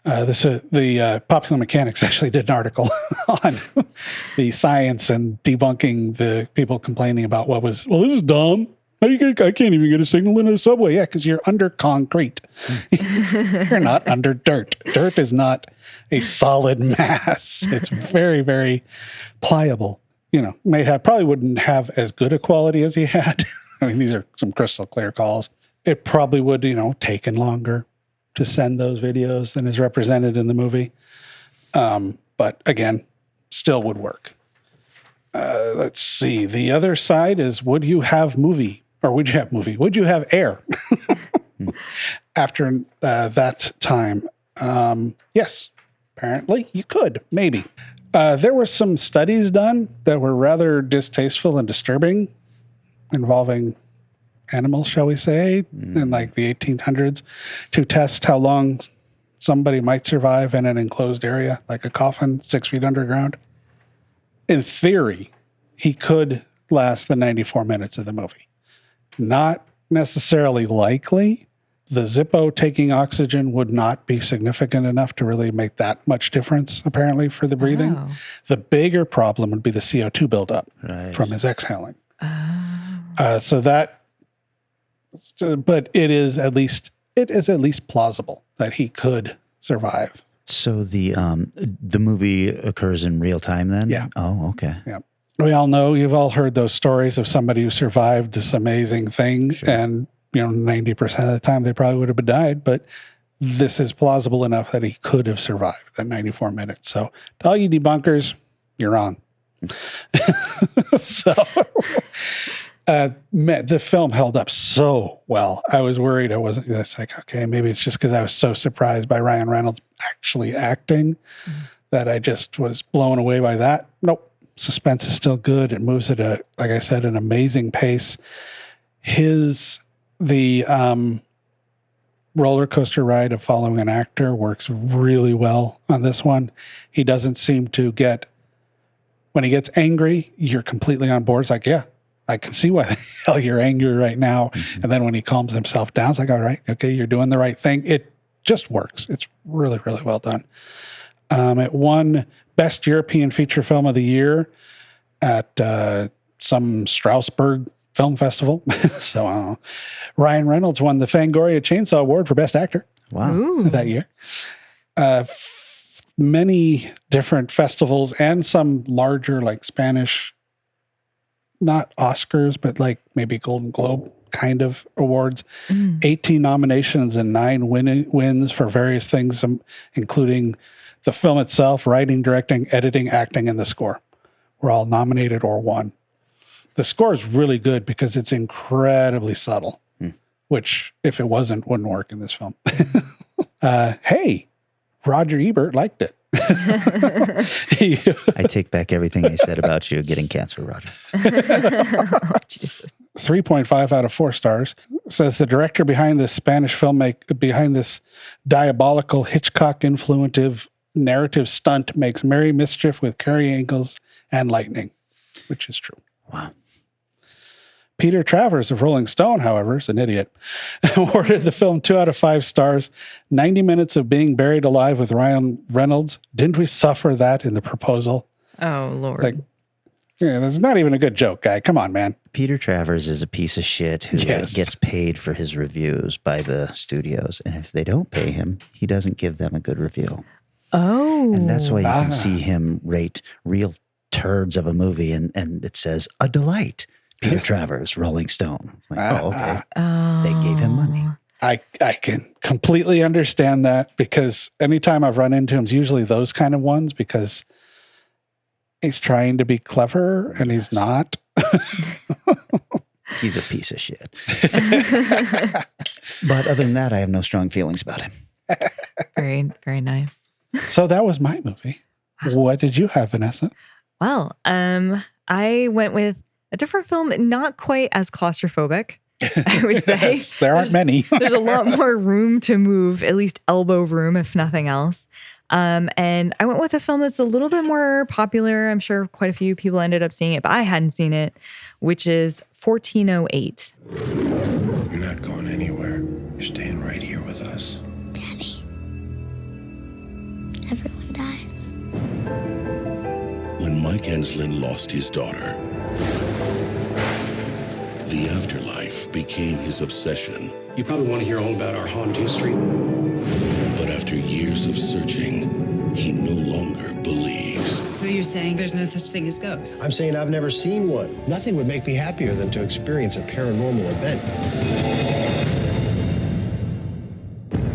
The Popular Mechanics actually did an article on the science and debunking the people complaining about this is dumb. I can't even get a signal in a subway. Yeah, because you're under concrete. You're not under dirt. Dirt is not a solid mass. It's very, very pliable. Probably wouldn't have as good a quality as he had. I mean, these are some crystal clear calls. It probably would, taken longer to send those videos than is represented in the movie. But again, still would work. Let's see. The other side is, would you have air after that time? Yes, apparently you could, maybe. There were some studies done that were rather distasteful and disturbing, involving animals, shall we say, in like the 1800s, to test how long somebody might survive in an enclosed area, like a coffin 6 feet underground. In theory, he could last the 94 minutes of the movie. Not necessarily likely. The Zippo taking oxygen would not be significant enough to really make that much difference, apparently, for the breathing. Oh. The bigger problem would be the CO2 buildup from his exhaling. But it is at least plausible that he could survive. So the movie occurs in real time then? Yeah. Oh, okay. Yeah. We all know, you've all heard those stories of somebody who survived this amazing thing, sure. And 90% of the time they probably would have died, but this is plausible enough that he could have survived that 94 minutes. So to all you debunkers, you're wrong. So The film held up so well. I was worried it's like, okay, maybe it's just because I was so surprised by Ryan Reynolds actually acting that I just was blown away by that. Nope. Suspense is still good. It moves at like I said, an amazing pace. The roller coaster ride of following an actor works really well on this one. He doesn't seem to when he gets angry, you're completely on board. It's like, yeah, I can see why the hell you're angry right now. Mm-hmm. And then when he calms himself down, it's like, all right, okay, you're doing the right thing. It just works. It's really, really well done. It won Best European Feature Film of the Year at some Strasbourg Film Festival. So Ryan Reynolds won the Fangoria Chainsaw Award for Best Actor. Wow. That year. Many different festivals and some larger like Spanish, not Oscars, but like maybe Golden Globe kind of awards. 18 nominations and 9 wins for various things, including the film itself, writing, directing, editing, acting, and the score were all nominated or won. The score is really good because it's incredibly subtle, which if it wasn't, wouldn't work in this film. Hey, Roger Ebert liked it. I take back everything I said about you getting cancer, Roger. Oh, Jesus. 3.5 out of 4 stars. Says the director behind this behind this diabolical Hitchcock-influenced narrative stunt makes merry mischief with Carrie Angles and lightning, which is true. Wow. Peter Travers of Rolling Stone, however, is an idiot, awarded the film 2 out of 5 stars. 90 minutes of being buried alive with Ryan Reynolds. Didn't we suffer that in The Proposal? Oh, Lord. Like, yeah, that's not even a good joke, guy. Come on, man. Peter Travers is a piece of shit who gets paid for his reviews by the studios. And if they don't pay him, he doesn't give them a good review. Oh. And that's why you can see him rate real turds of a movie and it says, a delight. Peter Travers, Rolling Stone. Like, okay. They gave him money. I can completely understand that because anytime I've run into him, it's usually those kind of ones because he's trying to be clever and he's not. He's a piece of shit. But other than that, I have no strong feelings about him. Very, very nice. So that was my movie. What did you have, Vanessa? Well, I went with a different film, not quite as claustrophobic, I would say. Yes, there aren't many. There's a lot more room to move, at least elbow room, if nothing else. And I went with a film that's a little bit more popular. I'm sure quite a few people ended up seeing it, but I hadn't seen it, which is 1408. You're not going anywhere. You're staying right here with us. Daddy. Everyone dies. When Mike Enslin lost his daughter, the afterlife became his obsession. You probably want to hear all about our haunt history. But after years of searching, he no longer believes. So you're saying there's no such thing as ghosts? I'm saying I've never seen one. Nothing would make me happier than to experience a paranormal event.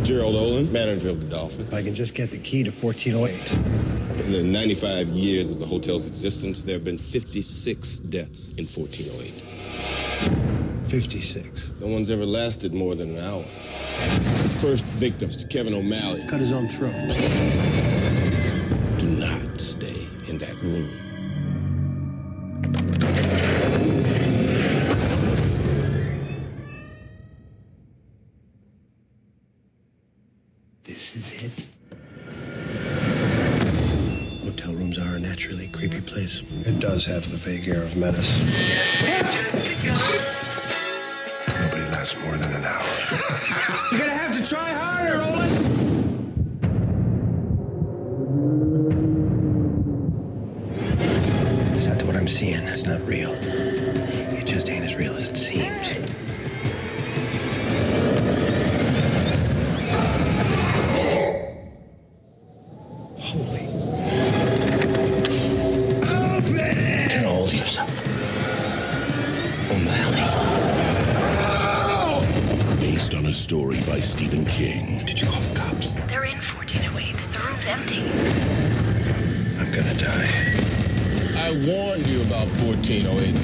Gerald Olin, manager of the Dolphin. If I can just get the key to 1408. In the 95 years of the hotel's existence, there have been 56 deaths in 1408. 56. No one's ever lasted more than an hour. The first victims to Kevin O'Malley cut his own throat. Do not stay in that room. This is it. Hotel rooms are a naturally creepy place. It does have the vague air of menace. Nobody lasts more than an hour. You're gonna have to try harder, Olin! Is that what I'm seeing? It's not real. It just ain't as real as it seems. Holy. Get a hold of yourself. O'Malley. Based on a story by Stephen King. Did you call the cops? They're in 1408. The room's empty. I'm gonna die. I warned you about 1408.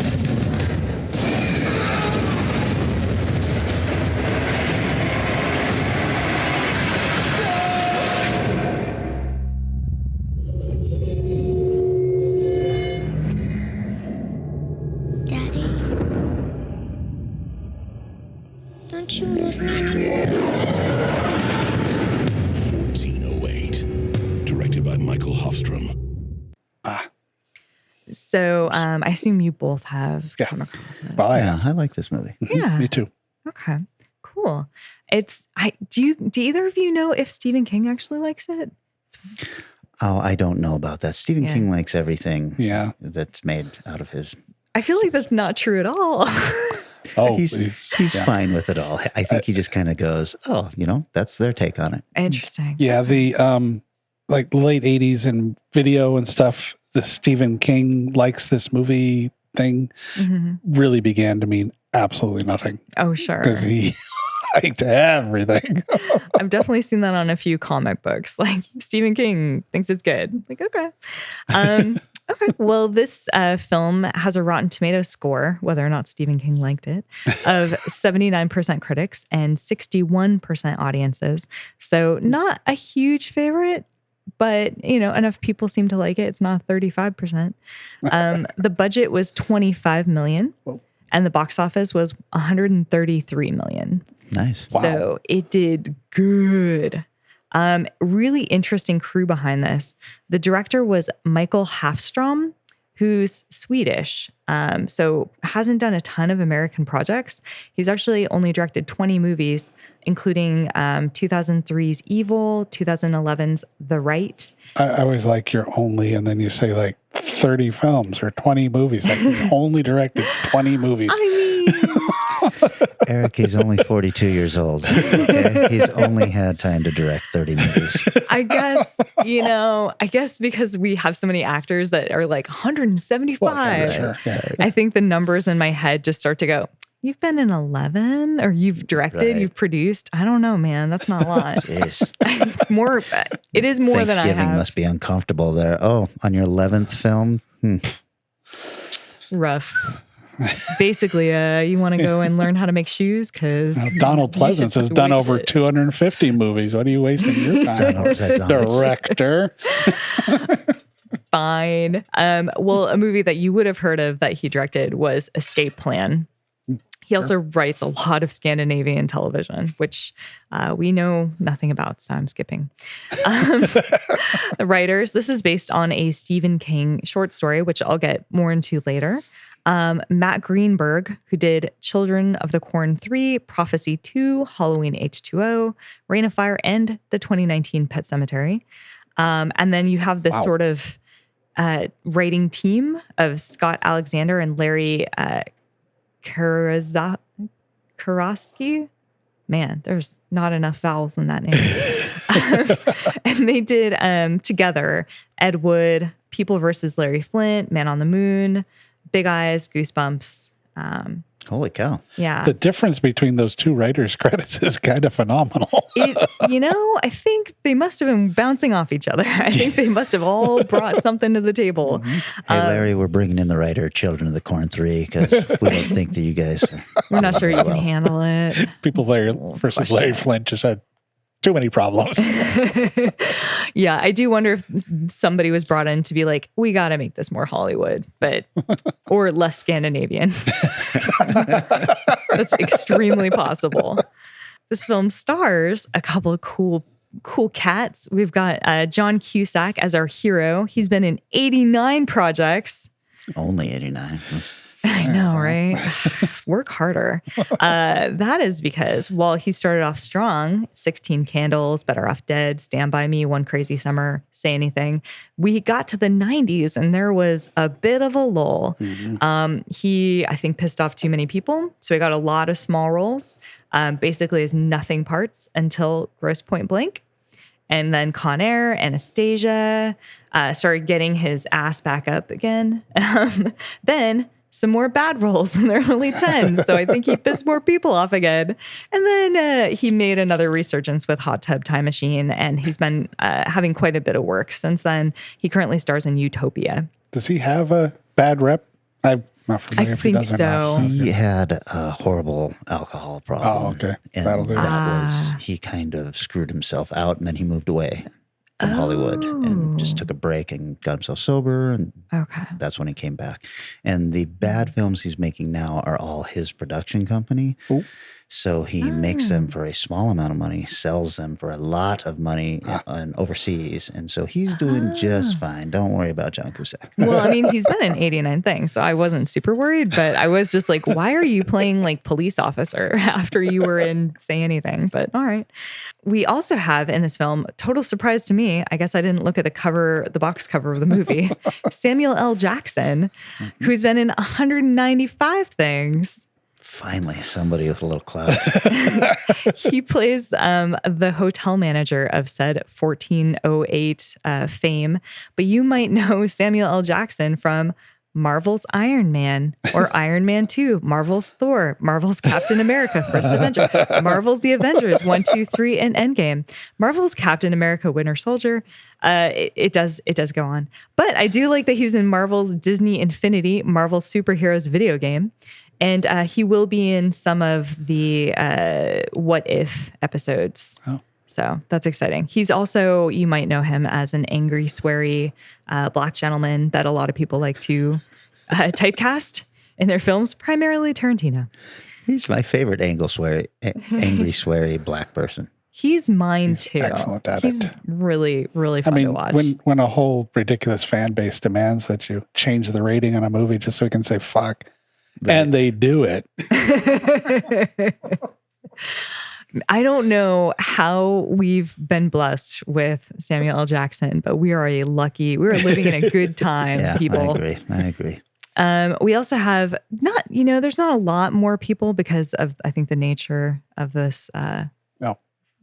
So I assume you both have come across it. Well, I like this movie. Yeah. Me too. Okay. Cool. Do either of you know if Stephen King actually likes it? Oh, I don't know about that. Stephen King likes everything that's made out of his. I feel like that's not true at all. He's fine with it all. I think he just kind of goes, oh, that's their take on it. Interesting. Yeah, the like late 80s and video and stuff, the Stephen King likes this movie thing really began to mean absolutely nothing. Oh, sure. Because he liked everything. I've definitely seen that on a few comic books. Like Stephen King thinks it's good. Like, okay. Okay. Well, this film has a Rotten Tomatoes score, whether or not Stephen King liked it, of 79% critics and 61% audiences. So not a huge favorite, but enough people seem to like it. It's not 35%. The budget was $25 million, and the box office was $133 million. Nice. So it did good. Really interesting crew behind this. The director was Michael Hafstrom, who's Swedish. So hasn't done a ton of American projects. He's actually only directed 20 movies, including 2003's Evil, 2011's The Right. I always like your only, and then you say like 30 films or 20 movies. Like he's only directed 20 movies. I mean... Eric, he's only 42 years old. Okay? He's only had time to direct 30 movies. I guess because we have so many actors that are like 175. Well, sure. I think the numbers in my head just start to go, you've been in 11 or you've directed, you've produced. I don't know, man. That's not a lot. Jeez. It is more than I have. Thanksgiving must be uncomfortable there. Oh, on your 11th film? Rough. Basically, you want to go and learn how to make shoes because Donald Pleasance has done over 250 movies. What are you wasting your time? Director. Fine. Well, a movie that you would have heard of that he directed was Escape Plan. He also writes a lot of Scandinavian television, which we know nothing about, so I'm skipping. The writers, this is based on a Stephen King short story, which I'll get more into later. Matt Greenberg, who did Children of the Corn 3, Prophecy 2, Halloween H2O, Reign of Fire, and the 2019 Pet Sematary. And then you have this sort of writing team of Scott Alexander and Larry Karosky. Man, there's not enough vowels in that name. And they did together Ed Wood, People vs. Larry Flint, Man on the Moon, Big Eyes, Goosebumps. Holy cow. Yeah. The difference between those two writers' credits is kind of phenomenal. I think they must have been bouncing off each other. I think they must have all brought something to the table. Hey, Larry, we're bringing in the writer Children of the Corn 3 because we don't think that you guys are... We're not sure you can handle it. People versus Larry Flint just had too many problems. Yeah, I do wonder if somebody was brought in to be like, we got to make this more Hollywood, or less Scandinavian. That's extremely possible. This film stars a couple of cool cats. We've got John Cusack as our hero. He's been in 89 projects. Only 89. I know, right? Work harder. That is because while he started off strong, 16 Candles, Better Off Dead, Stand By Me, One Crazy Summer, Say Anything, we got to the 90s and there was a bit of a lull. He, I think, pissed off too many people. So he got a lot of small roles, basically as nothing parts until Grosse Point Blank. And then Con Air, Anastasia, started getting his ass back up again. Then some more bad roles in the early 10s. So I think he pissed more people off again. And then he made another resurgence with Hot Tub Time Machine. And he's been having quite a bit of work since then. He currently stars in Utopia. Does he have a bad rep? I'm not familiar if he does or not. He had a horrible alcohol problem. Oh, okay. And That'll do. that was, he kind of screwed himself out and then he moved away. from Hollywood and just took a break and got himself sober. And that's when he came back. And the bad films he's making now are all his production company. Ooh. So he makes them for a small amount of money, sells them for a lot of money and overseas. And so he's doing just fine. Don't worry about John Cusack. Well, I mean, he's been in 89 things, so I wasn't super worried, but I was just like, why are you playing like police officer after you were in Say Anything? But all right. We also have in this film, total surprise to me, I guess I didn't look at the box cover of the movie, Samuel L. Jackson, who's been in 195 things. Finally, somebody with a little clout. He plays the hotel manager of said 1408 fame, but you might know Samuel L. Jackson from Marvel's Iron Man or Iron Man 2, Marvel's Thor, Marvel's Captain America, First Avenger, Marvel's The Avengers 1, 2, 3, and Endgame, Marvel's Captain America, Winter Soldier. It does go on. But I do like that he's in Marvel's Disney Infinity, Marvel Superheroes video game. And he will be in some of the What If episodes. Oh. So that's exciting. He's also, you might know him as an angry, sweary black gentleman that a lot of people like to typecast in their films, primarily Tarantino. He's my favorite angry, sweary black person. He's mine too. Excellent at He's it. really, really fun to watch. When a whole ridiculous fan base demands that you change the rating on a movie just so we can say fuck, and they do it. I don't know how we've been blessed with Samuel L. Jackson, but we are living in a good time, people. I agree. We also have there's not a lot more people because of, I think, the nature of this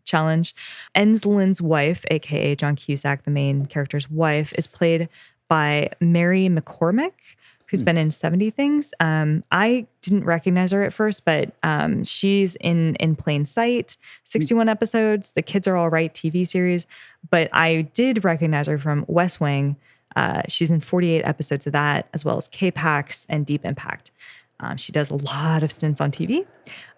challenge. Enslin's wife, aka John Cusack, the main character's wife, is played by Mary McCormick, who's been in 70 things. I didn't recognize her at first, but she's in Plain Sight, 61 episodes, The Kids Are All Right TV series. But I did recognize her from West Wing. She's in 48 episodes of that, as well as K-Pax and Deep Impact. She does a lot of stints on TV.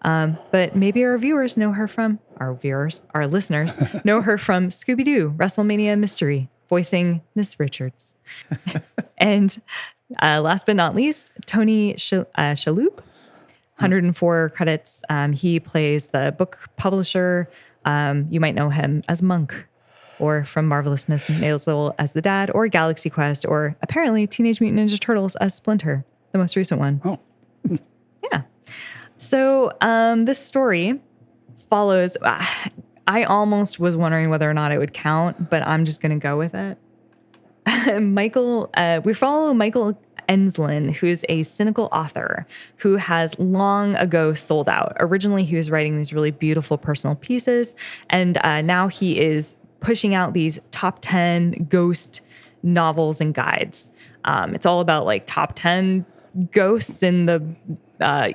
But maybe our listeners know her from Scooby-Doo, WrestleMania Mystery, voicing Miss Richards. And last but not least, Tony Shalhoub, 104 credits. He plays the book publisher. You might know him as Monk, or from Marvelous Miss Maisel as the dad, or Galaxy Quest, or apparently Teenage Mutant Ninja Turtles as Splinter, the most recent one. Oh. Yeah. So this story follows... I almost was wondering whether or not it would count, but I'm just going to go with it. We follow Michael Enslin, who is a cynical author who has long ago sold out. Originally, he was writing these really beautiful personal pieces, and now he is pushing out these top 10 ghost novels and guides. It's all about like top 10 ghosts in the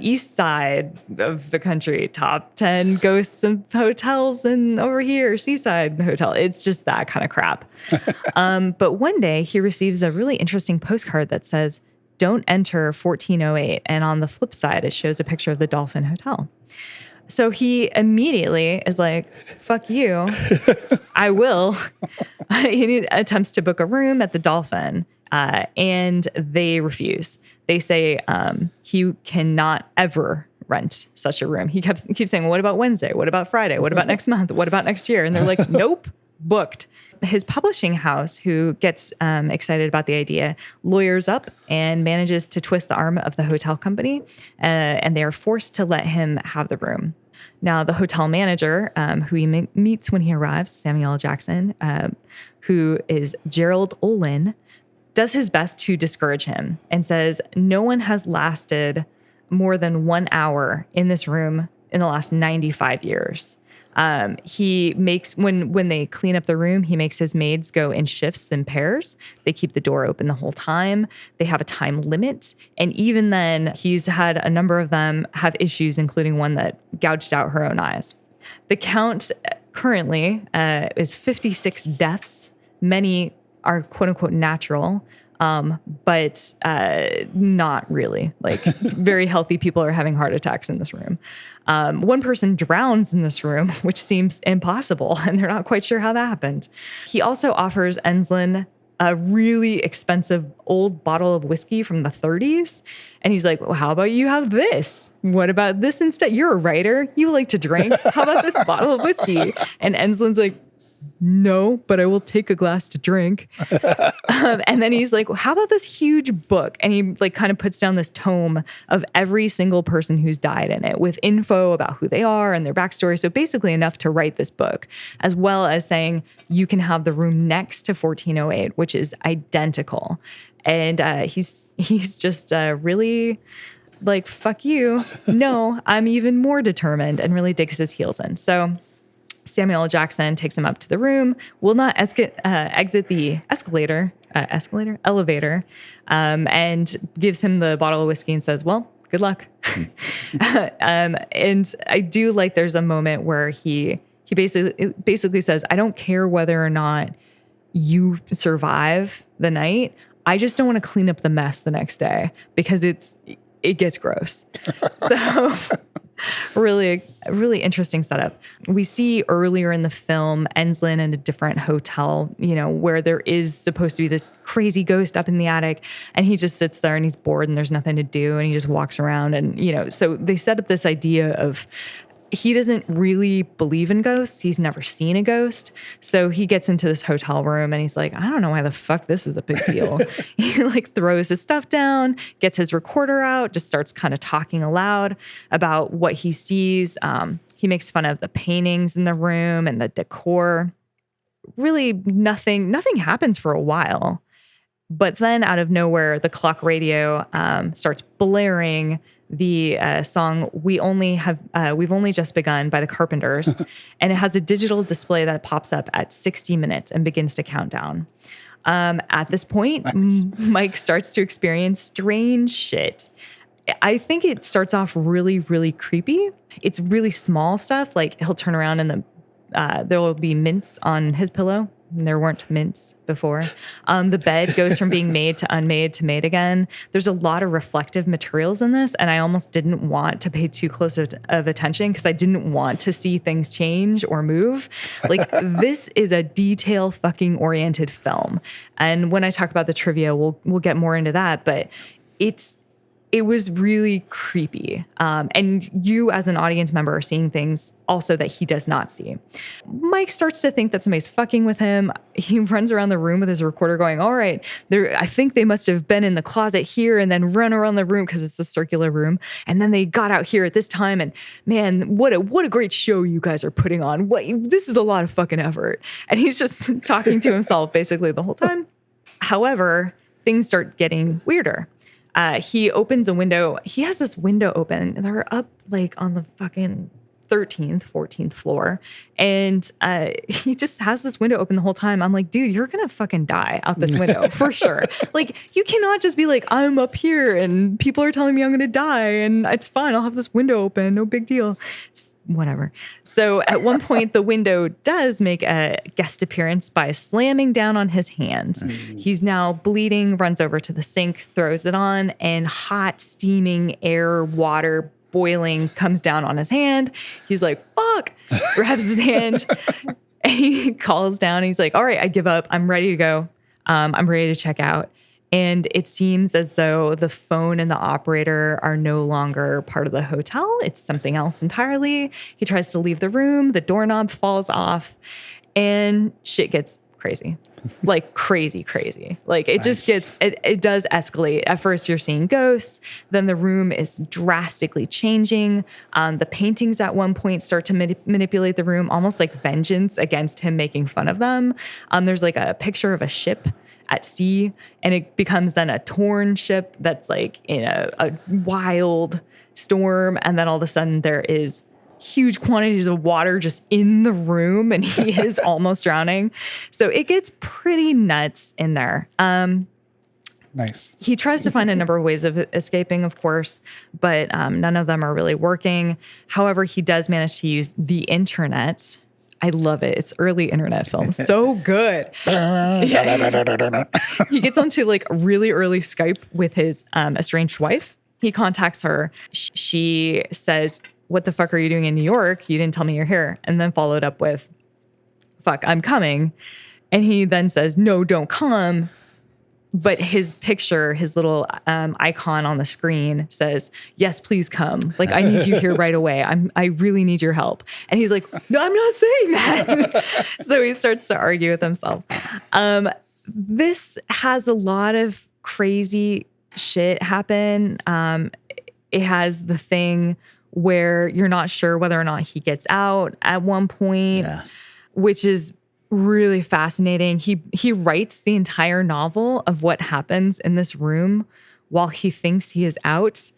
east side of the country, top 10 ghosts in hotels, and over here, Seaside Hotel. It's just that kind of crap. But one day he receives a really interesting postcard that says, "Don't enter 1408." And on the flip side, it shows a picture of the Dolphin Hotel. So he immediately is like, fuck you, I will. He attempts to book a room at the Dolphin, and they refuse. They say he cannot ever rent such a room. He keeps saying, well, what about Wednesday? What about Friday? What about next month? What about next year? And they're like, nope, booked. His publishing house, who gets excited about the idea, lawyers up and manages to twist the arm of the hotel company, and they are forced to let him have the room. Now, the hotel manager, who he meets when he arrives, Samuel L. Jackson, who is Gerald Olin, does his best to discourage him and says, no one has lasted more than 1 hour in this room in the last 95 years. He makes, when they clean up the room, he makes his maids go in shifts and pairs. They keep the door open the whole time. They have a time limit. And even then, he's had a number of them have issues, including one that gouged out her own eyes. The count currently is 56 deaths. Many are quote unquote natural. but not really. Like very healthy people are having heart attacks in this room. One person drowns in this room, which seems impossible, and they're not quite sure how that happened. He also offers Enslin a really expensive old bottle of whiskey from the 30s. And he's like, well, how about you have this? What about this instead? You're a writer. You like to drink. How about this bottle of whiskey? And Enslin's like, no, but I will take a glass to drink. And then he's like, well, how about this huge book? And he like kind of puts down this tome of every single person who's died in it with info about who they are and their backstory. So basically enough to write this book, as well as saying you can have the room next to 1408, which is identical. And he's just really like, fuck you. No, I'm even more determined, and really digs his heels in. So Samuel L. Jackson takes him up to the room, will not exit the elevator, and gives him the bottle of whiskey and says, well, good luck. And I do like there's a moment where he basically says, I don't care whether or not you survive the night. I just don't want to clean up the mess the next day because it gets gross. So really interesting setup. We see earlier in the film Enslin in a different hotel, where there is supposed to be this crazy ghost up in the attic, and he just sits there and he's bored and there's nothing to do and he just walks around, and so they set up this idea of he doesn't really believe in ghosts. He's never seen a ghost. So he gets into this hotel room and he's like, I don't know why the fuck this is a big deal. He like throws his stuff down, gets his recorder out, just starts kind of talking aloud about what he sees. He makes fun of the paintings in the room and the decor. Really nothing happens for a while. But then out of nowhere, the clock radio starts blaring the song "We've Only Just Begun" by the Carpenters, and it has a digital display that pops up at 60 minutes and begins to count down. At this point, Mike starts to experience strange shit. I think it starts off really, really creepy. It's really small stuff, like he'll turn around and there will be mints on his pillow. There weren't mints before. The bed goes from being made to unmade to made again. There's a lot of reflective materials in this, and I almost didn't want to pay too close of attention because I didn't want to see things change or move. Like, this is a detail fucking oriented film. And when I talk about the trivia, we'll get more into that, but it was really creepy. And you as an audience member are seeing things also that he does not see. Mike starts to think that somebody's fucking with him. He runs around the room with his recorder going, all right, I think they must have been in the closet here and then run around the room because it's a circular room. And then they got out here at this time, and man, what a great show you guys are putting on. This is a lot of fucking effort. And he's just talking to himself basically the whole time. However, things start getting weirder. He opens a window. He has this window open. They're up like on the fucking 13th, 14th floor. And he just has this window open the whole time. I'm like, dude, you're going to fucking die out this window for sure. Like, you cannot just be like, I'm up here and people are telling me I'm going to die and it's fine. I'll have this window open. No big deal. It's whatever. So at one point, the window does make a guest appearance by slamming down on his hand. He's now bleeding, runs over to the sink, throws it on, and hot, steaming air, water, boiling comes down on his hand. He's like, fuck, grabs his hand, and he calls down. And he's like, all right, I give up. I'm ready to go. I'm ready to check out. And it seems as though the phone and the operator are no longer part of the hotel. It's something else entirely. He tries to leave the room. The doorknob falls off and shit gets crazy. Like crazy. Like it just gets, it does escalate. At first you're seeing ghosts. Then the room is drastically changing. The paintings at one point start to manipulate the room, almost like vengeance against him making fun of them. There's like a picture of a ship at sea, and it becomes then a torn ship that's like in a wild storm. And then all of a sudden there is huge quantities of water just in the room, and he is almost drowning. So it gets pretty nuts in there. Nice. He tries to find a number of ways of escaping, of course, but none of them are really working. However, he does manage to use the internet I love it. It's early internet film. So good. He gets onto like really early Skype with his estranged wife. He contacts her. She says, "What the fuck are you doing in New York? You didn't tell me you're here." And then followed up with, "Fuck, I'm coming." And he then says, "No, don't come." But his picture, his little icon on the screen says, "Yes, please come. Like, I need you here right away. I really need your help." And he's like, "No, I'm not saying that." So he starts to argue with himself. This has a lot of crazy shit happen. It has the thing where you're not sure whether or not he gets out at one point, which is really fascinating. He writes the entire novel of what happens in this room while he thinks he is out.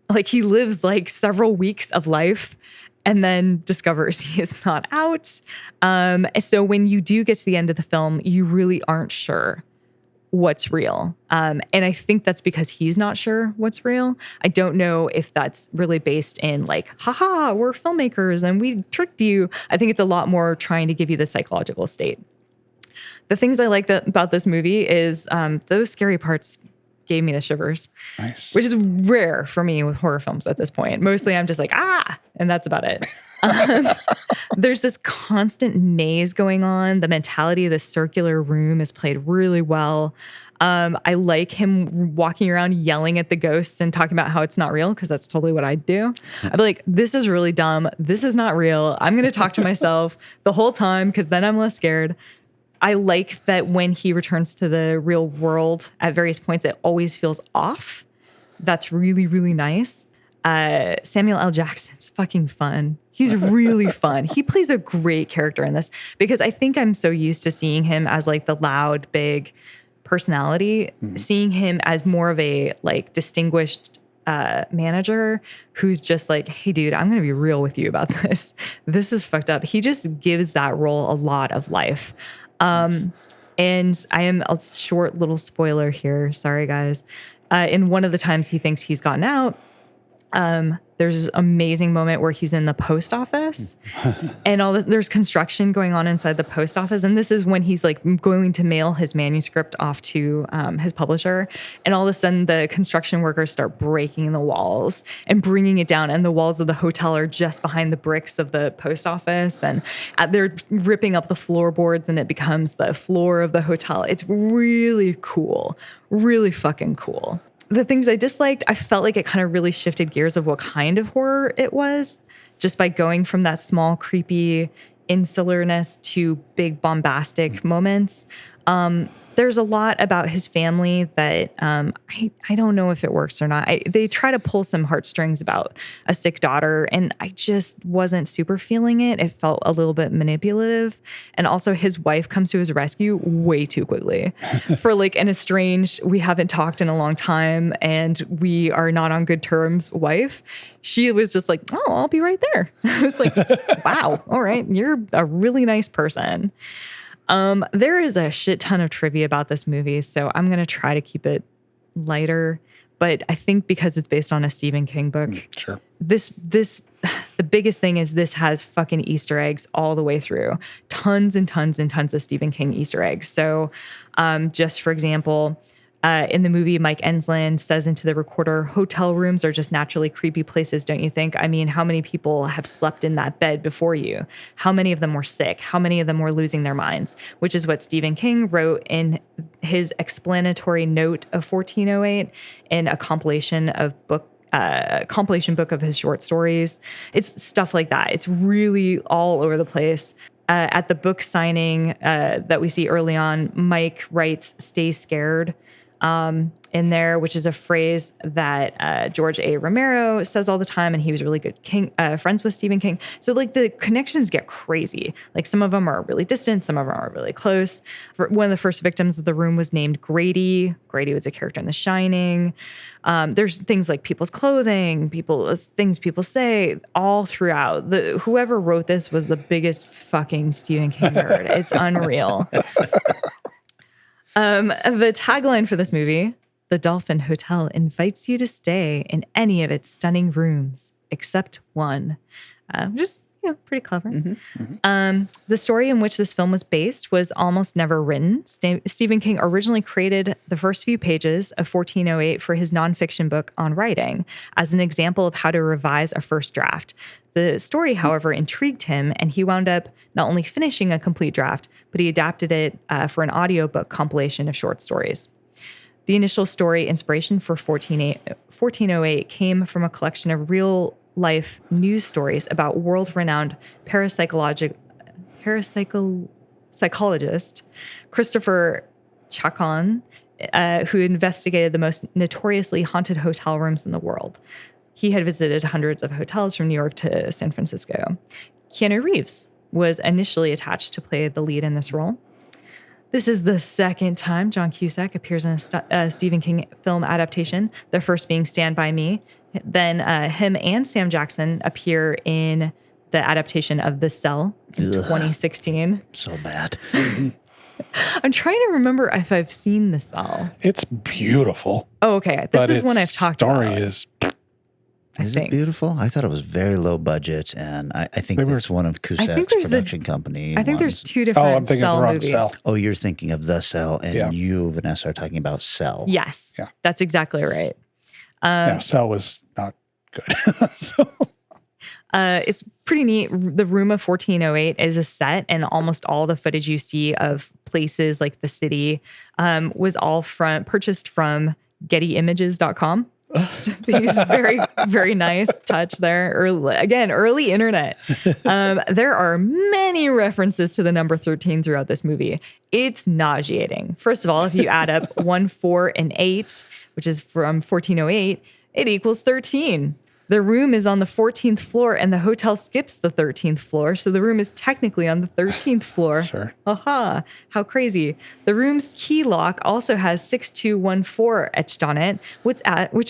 Like, he lives like several weeks of life and then discovers he is not out. So when you do get to the end of the film, you really aren't sure what's real. And I think that's because he's not sure what's real. I don't know if that's really based in like, haha, we're filmmakers and we tricked you. I think it's a lot more trying to give you the psychological state. The things I like about this movie is those scary parts gave me the shivers. Nice. Which is rare for me with horror films at this point. Mostly I'm just like, and that's about it. There's this constant maze going on. The mentality of the circular room is played really well. I like him walking around yelling at the ghosts and talking about how it's not real, because that's totally what I'd do. I'd be like, this is really dumb. This is not real. I'm going to talk to myself the whole time, because then I'm less scared. I like that when he returns to the real world at various points, it always feels off. That's really, really nice. Samuel L. Jackson's fucking fun. He's really fun. He plays a great character in this, because I think I'm so used to seeing him as like the loud, big personality, seeing him as more of a like distinguished manager who's just like, hey dude, I'm going to be real with you about this. This is fucked up. He just gives that role a lot of life. And I am a short little spoiler here. Sorry guys. In one of the times he thinks he's gotten out, there's an amazing moment where he's in the post office and all this, there's construction going on inside the post office. And this is when he's like going to mail his manuscript off to his publisher. And all of a sudden the construction workers start breaking the walls and bringing it down. And the walls of the hotel are just behind the bricks of the post office. And they're ripping up the floorboards and it becomes the floor of the hotel. It's really cool. Really fucking cool. The things I disliked, I felt like it kind of really shifted gears of what kind of horror it was, just by going from that small, creepy insularness to big, bombastic moments. There's a lot about his family that I don't know if it works or not. They try to pull some heartstrings about a sick daughter, and I just wasn't super feeling it. It felt a little bit manipulative. And also his wife comes to his rescue way too quickly. For like an estranged, we haven't talked in a long time and we are not on good terms wife, she was just like, oh, I'll be right there. I was like, wow, all right, you're a really nice person. There is a shit ton of trivia about this movie, so I'm going to try to keep it lighter. But I think because it's based on a Stephen King book, sure. The biggest thing is this has fucking Easter eggs all the way through. Tons and tons and tons of Stephen King Easter eggs. So just for example, in the movie, Mike Ensland says into the recorder, hotel rooms are just naturally creepy places, don't you think? I mean, how many people have slept in that bed before you? How many of them were sick? How many of them were losing their minds? Which is what Stephen King wrote in his explanatory note of 1408 in a compilation book of his short stories. It's stuff like that. It's really all over the place. At the book signing that we see early on, Mike writes, "Stay scared," in there, which is a phrase that George A. Romero says all the time, and he was really good friends with Stephen King. So like the connections get crazy. Like some of them are really distant, some of them are really close. One of the first victims of the room was named Grady. Grady was a character in The Shining. There's things like people's clothing, things people say all throughout. Whoever wrote this was the biggest fucking Stephen King nerd. It's unreal. The tagline for this movie, "The Dolphin Hotel invites you to stay in any of its stunning rooms, except one." Just pretty clever. The story in which this film was based was almost never written. Stephen King originally created the first few pages of 1408 for his nonfiction book on writing as an example of how to revise a first draft. The story, however, intrigued him, and he wound up not only finishing a complete draft, but he adapted it for an audiobook compilation of short stories. The initial story inspiration for 1408 came from a collection of real-life news stories about world-renowned parapsychologist Christopher Chacon, who investigated the most notoriously haunted hotel rooms in the world. He had visited hundreds of hotels from New York to San Francisco. Keanu Reeves was initially attached to play the lead in this role. This is the second time John Cusack appears in a Stephen King film adaptation, the first being Stand By Me. Then him and Sam Jackson appear in the adaptation of The Cell in 2016. So bad. I'm trying to remember if I've seen The Cell. It's beautiful. Oh, okay. This is one I've talked about. Story is... Is it beautiful? I thought it was very low budget, and I think it's one of Cusack's production company. I think there's two different I'm thinking Cell the wrong movies. Cell. Oh, you're thinking of The Cell, and you, Vanessa, are talking about Cell. Yes. Yeah. That's exactly right. Cell was not good. It's pretty neat. The room of 1408 is a set, and almost all the footage you see of places like the city was all purchased from gettyimages.com. These very, very nice touch there. Early internet. There are many references to the number 13 throughout this movie. It's nauseating. First of all, if you add up 1, 4, and 8, which is from 1408, it equals 13. The room is on the 14th floor, and the hotel skips the 13th floor, so the room is technically on the 13th floor. Sure. Aha, how crazy. The room's key lock also has 6214 etched on it, which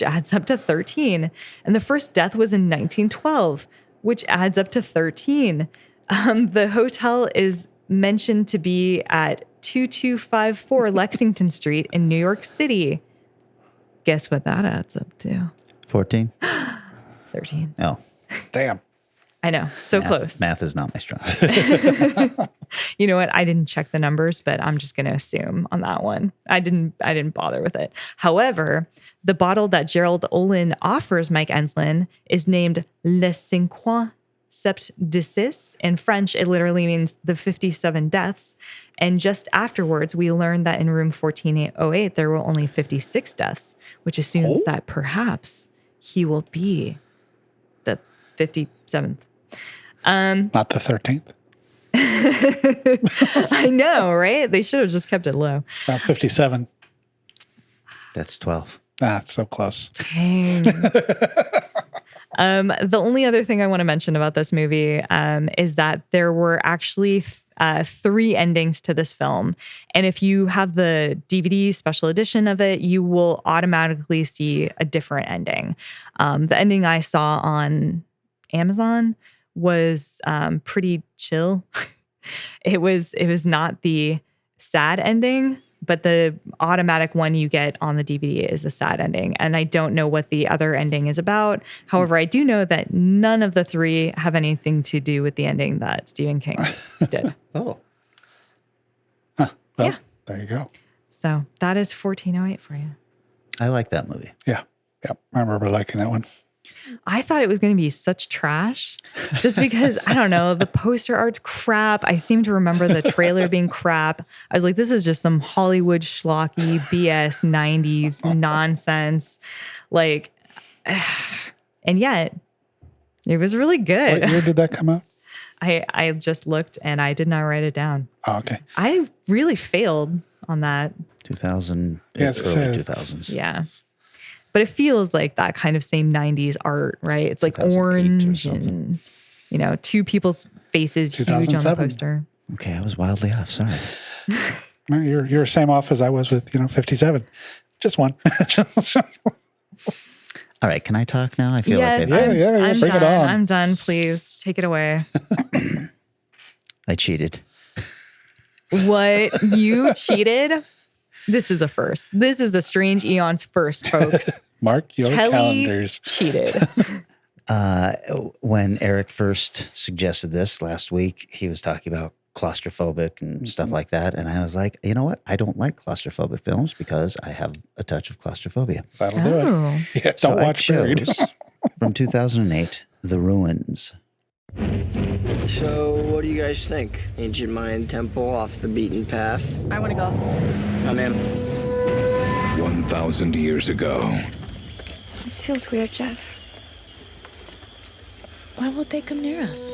adds up to 13. And the first death was in 1912, which adds up to 13. The hotel is mentioned to be at 2254 Lexington Street in New York City. Guess what that adds up to? 14? 13. Oh. Damn. I know. So close. Math is not my strong. You know what? I didn't check the numbers, but I'm just going to assume on that one. I didn't bother with it. However, the bottle that Gerald Olin offers Mike Enslin is named Le 57 décès. In French, it literally means the 57 deaths. And just afterwards, we learned that in room 1408, there were only 56 deaths, which assumes that perhaps he will be the 57th. Not the 13th? I know, right? They should have just kept it low. About 57. That's 12. That's so close. Dang. The only other thing I want to mention about this movie is that there were actually 3 endings to this film. And if you have the DVD special edition of it, you will automatically see a different ending. The ending I saw on Amazon was pretty chill. It was not the sad ending, but the automatic one you get on the DVD is a sad ending. And I don't know what the other ending is about. However, I do know that none of the 3 have anything to do with the ending that Stephen King did. Oh. Huh. Well, yeah. There you go. So that is 1408 for you. I like that movie. Yeah. Yeah. I remember liking that one. I thought it was going to be such trash just because, I don't know, the poster art's crap. I seem to remember the trailer being crap. I was like, this is just some Hollywood schlocky BS 90s nonsense. Like, and yet it was really good. What year did that come out? I just looked and I did not write it down. Oh, okay. I really failed on that. 2000, yes, early 2000s. Yeah. But it feels like that kind of same 90s art, right? It's like orange and, 2 people's faces huge on the poster. Okay, I was wildly off. Sorry. You're same off as I was with, 57. Just one. All right, can I talk now? I feel yes, like I'm bring done. it on. I'm done. Please take it away. I cheated. What? You cheated? This is a first. This is a strange Aeons first, folks. Mark your Kelly calendars. Cheated. When Eric first suggested this last week, he was talking about claustrophobic and stuff like that. And I was like, you know what? I don't like claustrophobic films because I have a touch of claustrophobia. That'll do it. Yeah, So don't watch I Buried. chose from 2008, The Ruins. So, what do you guys think? Ancient Mayan temple off the beaten path? I want to go. I'm in. 1,000 years ago, This feels weird, Jeff. Why won't they come near us?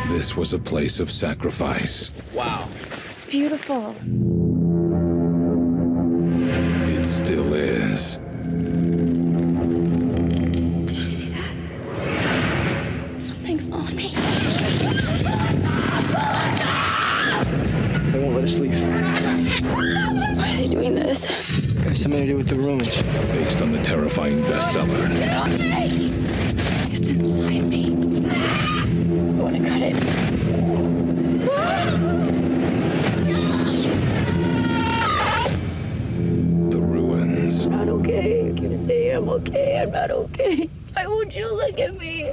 this was a place of sacrifice. Wow. It's beautiful. It still is. Did you see that? Something's on me. They won't let us leave. Why are they doing this? Got something to do with the ruins. Based on the terrifying bestseller. Get off me! It's inside me. I want to cut it. The Ruins. I'm not okay. I keep saying I'm okay. I'm not okay. Why won't you look at me?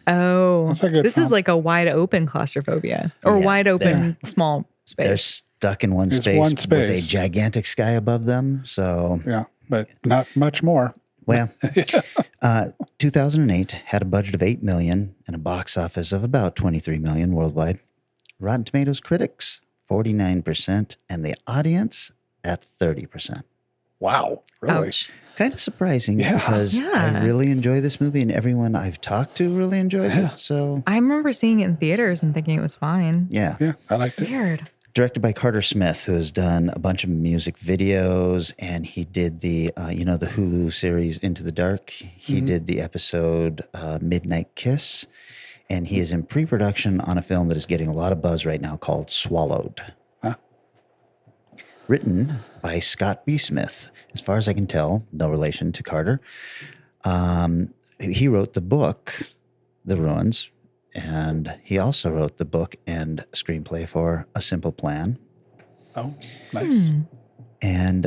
Oh, That's a good this is like a wide open claustrophobia or Yeah, wide open small They're space. stuck in one It's space, one with a space. gigantic sky above them. So, Yeah, but not much more. well, 2008 had a budget of 8 million and a box office of about 23 million worldwide. Rotten Tomatoes critics 49% and the audience at 30%. Wow. Really? Ouch. Kind of surprising Yeah. because I Yeah. really enjoy this movie and everyone I've talked to really enjoys Yeah. it. So, I remember seeing it in theaters and thinking it was fine. yeah. Yeah, I liked it. Weird. Directed by Carter Smith, who has done a bunch of music videos, and he did the the Hulu series Into the Dark. He did the episode Midnight Kiss, and he is in pre-production on a film that is getting a lot of buzz right now called Swallowed. Huh. Written by Scott B. Smith. As far as I can tell, no relation to Carter. He wrote the book, The Ruins, and he also wrote the book and screenplay for A Simple Plan. Oh, nice. And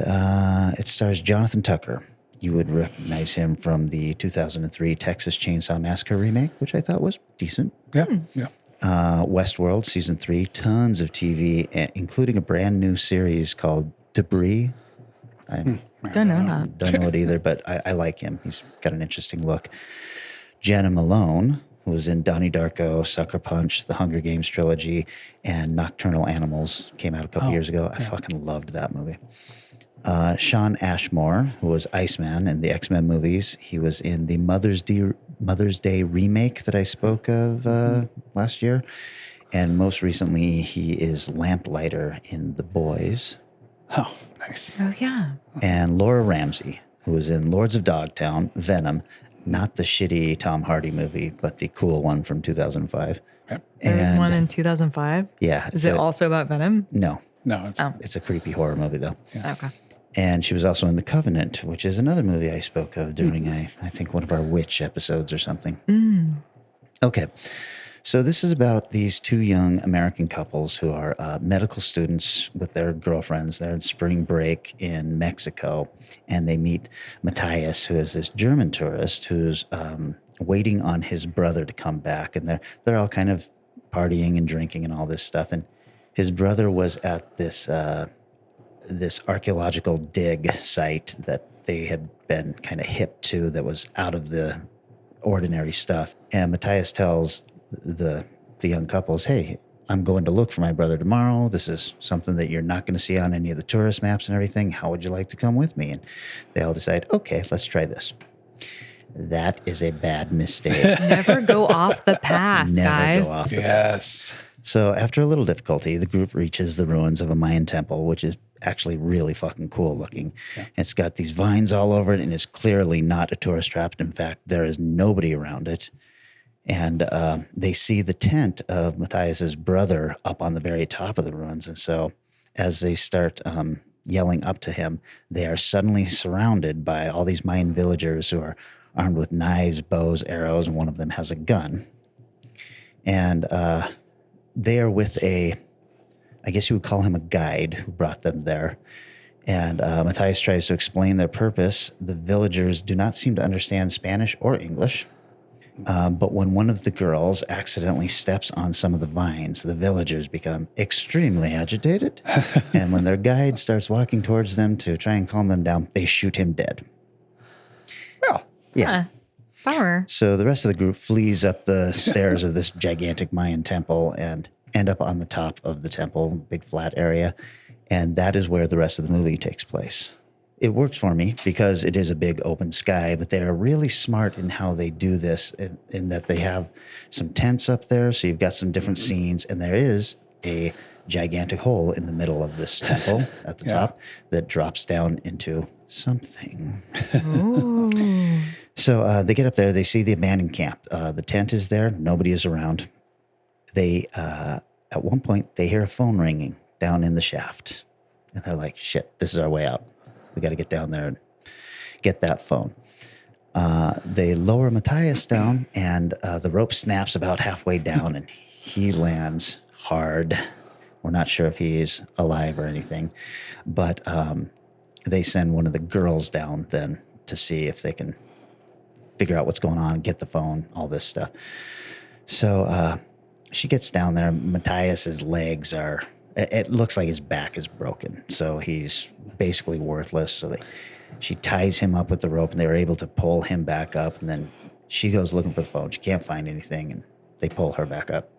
it stars Jonathan Tucker. You would recognize him from the 2003 Texas Chainsaw Massacre remake, which I thought was decent. Yeah, yeah. Westworld Season 3, tons of TV, including a brand new series called Debris. I Don't know that. don't know it either, but I like him. He's got an interesting look. Jenna Malone, who was in Donnie Darko, Sucker Punch, the Hunger Games trilogy, and Nocturnal Animals, came out a couple years ago. I fucking loved that movie. Sean Ashmore, who was Iceman in the X-Men movies. He was in the Mother's Day remake that I spoke of last year. And most recently, he is Lamplighter in The Boys. Oh, nice. Oh, yeah. And Laura Ramsey, who was in Lords of Dogtown, Venom, not the shitty Tom Hardy movie, but the cool one from 2005. Yep. There was one in 2005. Yeah. Is it also about Venom? No. No, It's a creepy horror movie, though. Okay. And she was also in The Covenant, which is another movie I spoke of during, I think, one of our witch episodes or something. Okay. So this is about these two young American couples who are medical students with their girlfriends. They're in spring break in Mexico, and they meet Matthias, who is this German tourist who's waiting on his brother to come back. And they're all kind of partying and drinking and all this stuff. And his brother was at this this archaeological dig site that they had been kind of hip to that was out of the ordinary stuff. And Matthias tells the young couples, hey, I'm going to look for my brother tomorrow. This is something that you're not going to see on any of the tourist maps and everything. How would you like to come with me? And they all decide, okay, let's try this. That is a bad mistake. Never go off the path, Never guys. go off the Yes. So after a little difficulty, the group reaches the ruins of a Mayan temple, which is actually really fucking cool looking. Yeah. It's got these vines all over it and is clearly not a tourist trap. In fact, there is nobody around it. And they see the tent of Matthias's brother up on the very top of the ruins. And so as they start yelling up to him, they are suddenly surrounded by all these Mayan villagers who are armed with knives, bows, arrows, and one of them has a gun. And they are with I guess you would call him a guide who brought them there. And Matthias tries to explain their purpose. The villagers do not seem to understand Spanish or English. But when one of the girls accidentally steps on some of the vines, the villagers become extremely agitated. And when their guide starts walking towards them to try and calm them down, they shoot him dead. Well, yeah. Bummer. So the rest of the group flees up the stairs of this gigantic Mayan temple and end up on the top of the temple, big flat area. And that is where the rest of the movie takes place. It works for me because it is a big open sky, but they're really smart in how they do this in that they have some tents up there. So you've got some different scenes, and there is a gigantic hole in the middle of this temple at the top that drops down into something. So they get up there, they see the abandoned camp. The tent is there, nobody is around. They, at one point, they hear a phone ringing down in the shaft. And they're like, shit, this is our way out. We got to get down there and get that phone. They lower Matthias down, and the rope snaps about halfway down, and he lands hard. We're not sure if he's alive or anything, but they send one of the girls down then to see if they can figure out what's going on, get the phone, all this stuff. So she gets down there. Matthias's legs are... It looks like his back is broken, so he's basically worthless. So she ties him up with the rope, and they were able to pull him back up. And then she goes looking for the phone. She can't find anything, and they pull her back up.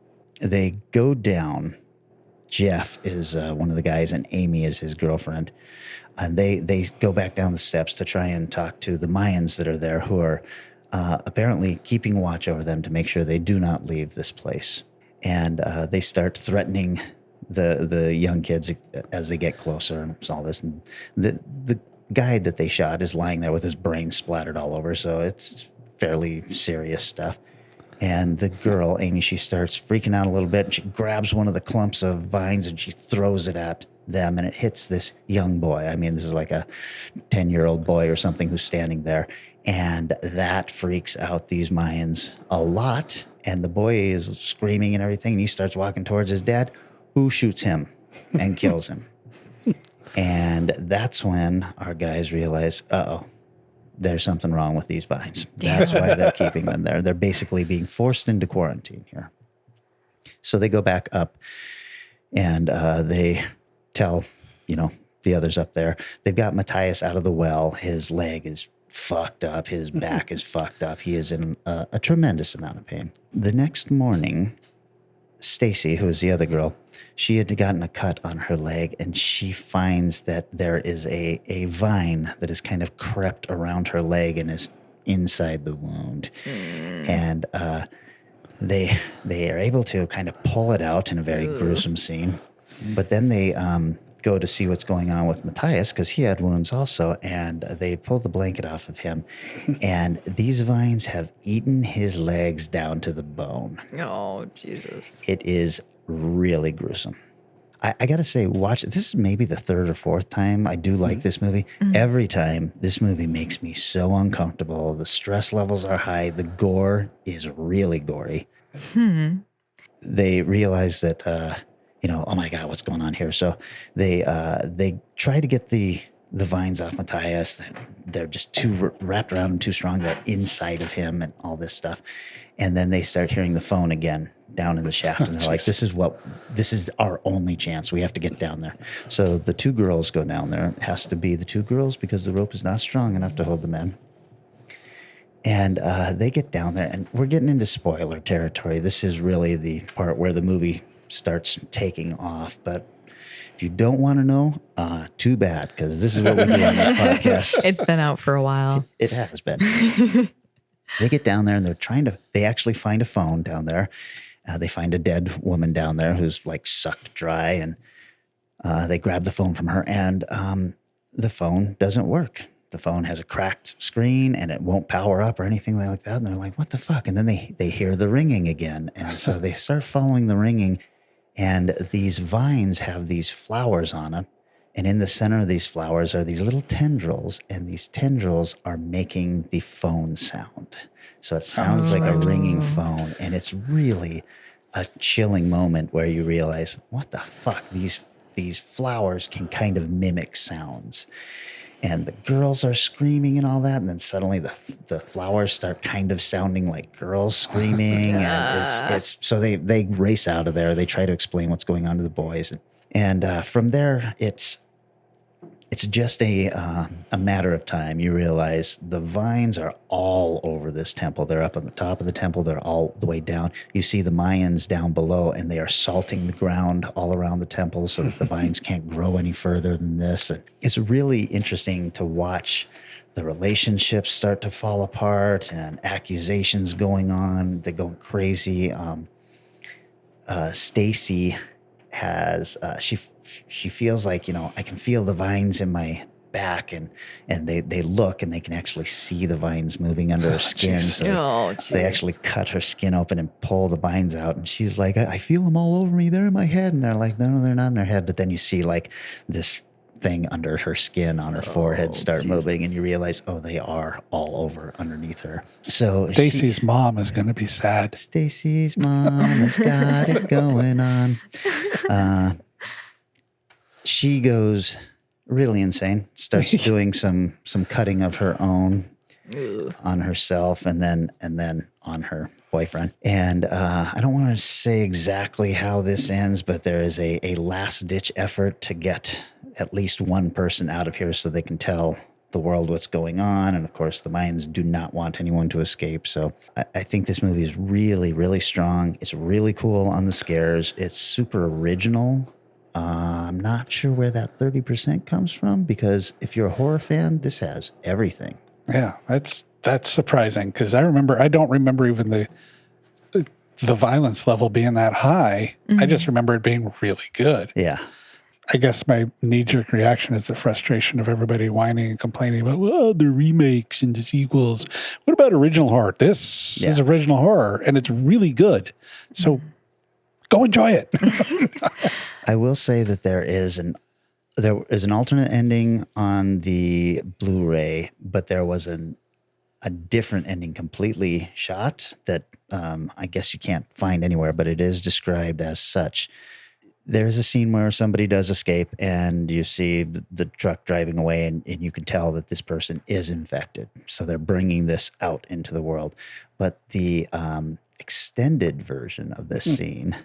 They go down. Jeff is one of the guys, and Amy is his girlfriend. And they go back down the steps to try and talk to the Mayans that are there, who are apparently keeping watch over them to make sure they do not leave this place. And they start threatening the young kids as they get closer and all this. And the guide that they shot is lying there with his brain splattered all over, so it's fairly serious stuff. And the girl, Amy, she starts freaking out a little bit, and she grabs one of the clumps of vines and she throws it at them, and it hits this young boy. I mean, this is like a 10-year-old boy or something who's standing there, and that freaks out these Mayans a lot. And the boy is screaming and everything, and he starts walking towards his dad, who shoots him and kills him. And that's when our guys realize, there's something wrong with these vines. That's why they're keeping them there. They're basically being forced into quarantine here. So they go back up, and they tell, the others up there, they've got Matthias out of the well. His leg is fucked up. His back is fucked up. He is in a tremendous amount of pain. The next morning, Stacy, who is the other girl, she had gotten a cut on her leg, and she finds that there is a vine that has kind of crept around her leg and is inside the wound. And they are able to kind of pull it out in a very gruesome scene. But then they go to see what's going on with Matthias, because he had wounds also, and they pull the blanket off of him, and these vines have eaten his legs down to the bone. Oh, Jesus. It is really gruesome. I gotta say, watch it. This is maybe the third or fourth time I do like this movie. Every time, this movie makes me so uncomfortable. The stress levels are high. The gore is really gory. They realize that oh my God, what's going on here? So they try to get the vines off Matthias. They're just too wrapped around him, too strong. They're inside of him and all this stuff. And then they start hearing the phone again down in the shaft. And they're like, this is our only chance. We have to get down there. So the two girls go down there. It has to be the two girls because the rope is not strong enough to hold the men. And they get down there, and we're getting into spoiler territory. This is really the part where the movie starts taking off. But if you don't want to know, too bad, because this is what we do on this podcast. It's been out for a while. It has been. They get down there, and they actually find a phone down there. They find a dead woman down there who's like sucked dry, and they grab the phone from her, and the phone doesn't work. The phone has a cracked screen, and it won't power up or anything like that. And they're like, what the fuck? And then they hear the ringing again. And so they start following the ringing, and these vines have these flowers on them. And in the center of these flowers are these little tendrils, and these tendrils are making the phone sound. So it sounds like a ringing phone, and it's really a chilling moment where you realize, what the fuck? These these flowers can kind of mimic sounds. And the girls are screaming and all that, and then suddenly the flowers start kind of sounding like girls screaming, and it's so they race out of there. They try to explain what's going on to the boys, and from there it's just a matter of time. You realize the vines are all over this temple. They're up on the top of the temple. They're all the way down. You see the Mayans down below, and they are salting the ground all around the temple so that the vines can't grow any further than this. And it's really interesting to watch the relationships start to fall apart and accusations going on. They're going crazy. Stacy has she feels like, I can feel the vines in my back, and they look, and they can actually see the vines moving under her skin. So they actually cut her skin open and pull the vines out, and she's like, I feel them all over me. They're in my head. And they're like, no, they're not in their head. But then you see like this thing under her skin on her forehead start moving, and you realize, they are all over underneath her. So Stacy's mom is going to be sad. Stacy's mom has got it going on. She goes really insane, starts doing some cutting of her own on herself, and then on her boyfriend. And I don't want to say exactly how this ends, but there is a last-ditch effort to get at least one person out of here so they can tell the world what's going on. And of course, the Mayans do not want anyone to escape. So I think this movie is really, really strong. It's really cool on the scares. It's super original. I'm not sure where that 30% comes from, because if you're a horror fan, this has everything. Yeah, that's surprising, because I don't remember even the violence level being that high. Mm-hmm. I just remember it being really good. Yeah. I guess my knee-jerk reaction is the frustration of everybody whining and complaining about, the remakes and the sequels. What about original horror? This is original horror, and it's really good. So go enjoy it. I will say that there is an alternate ending on the Blu-ray, but there was a different ending completely shot that I guess you can't find anywhere, but it is described as such. There's a scene where somebody does escape, and you see the truck driving away, and you can tell that this person is infected. So they're bringing this out into the world. But the extended version of this scene,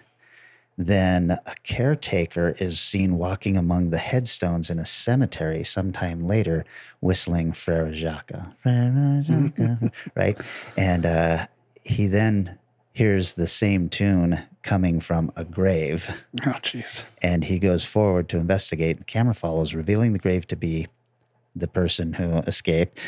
then a caretaker is seen walking among the headstones in a cemetery sometime later, whistling Frere Jacques, right? And he then hears the same tune coming from a grave. Oh, jeez. And he goes forward to investigate. The camera follows, revealing the grave to be the person who escaped,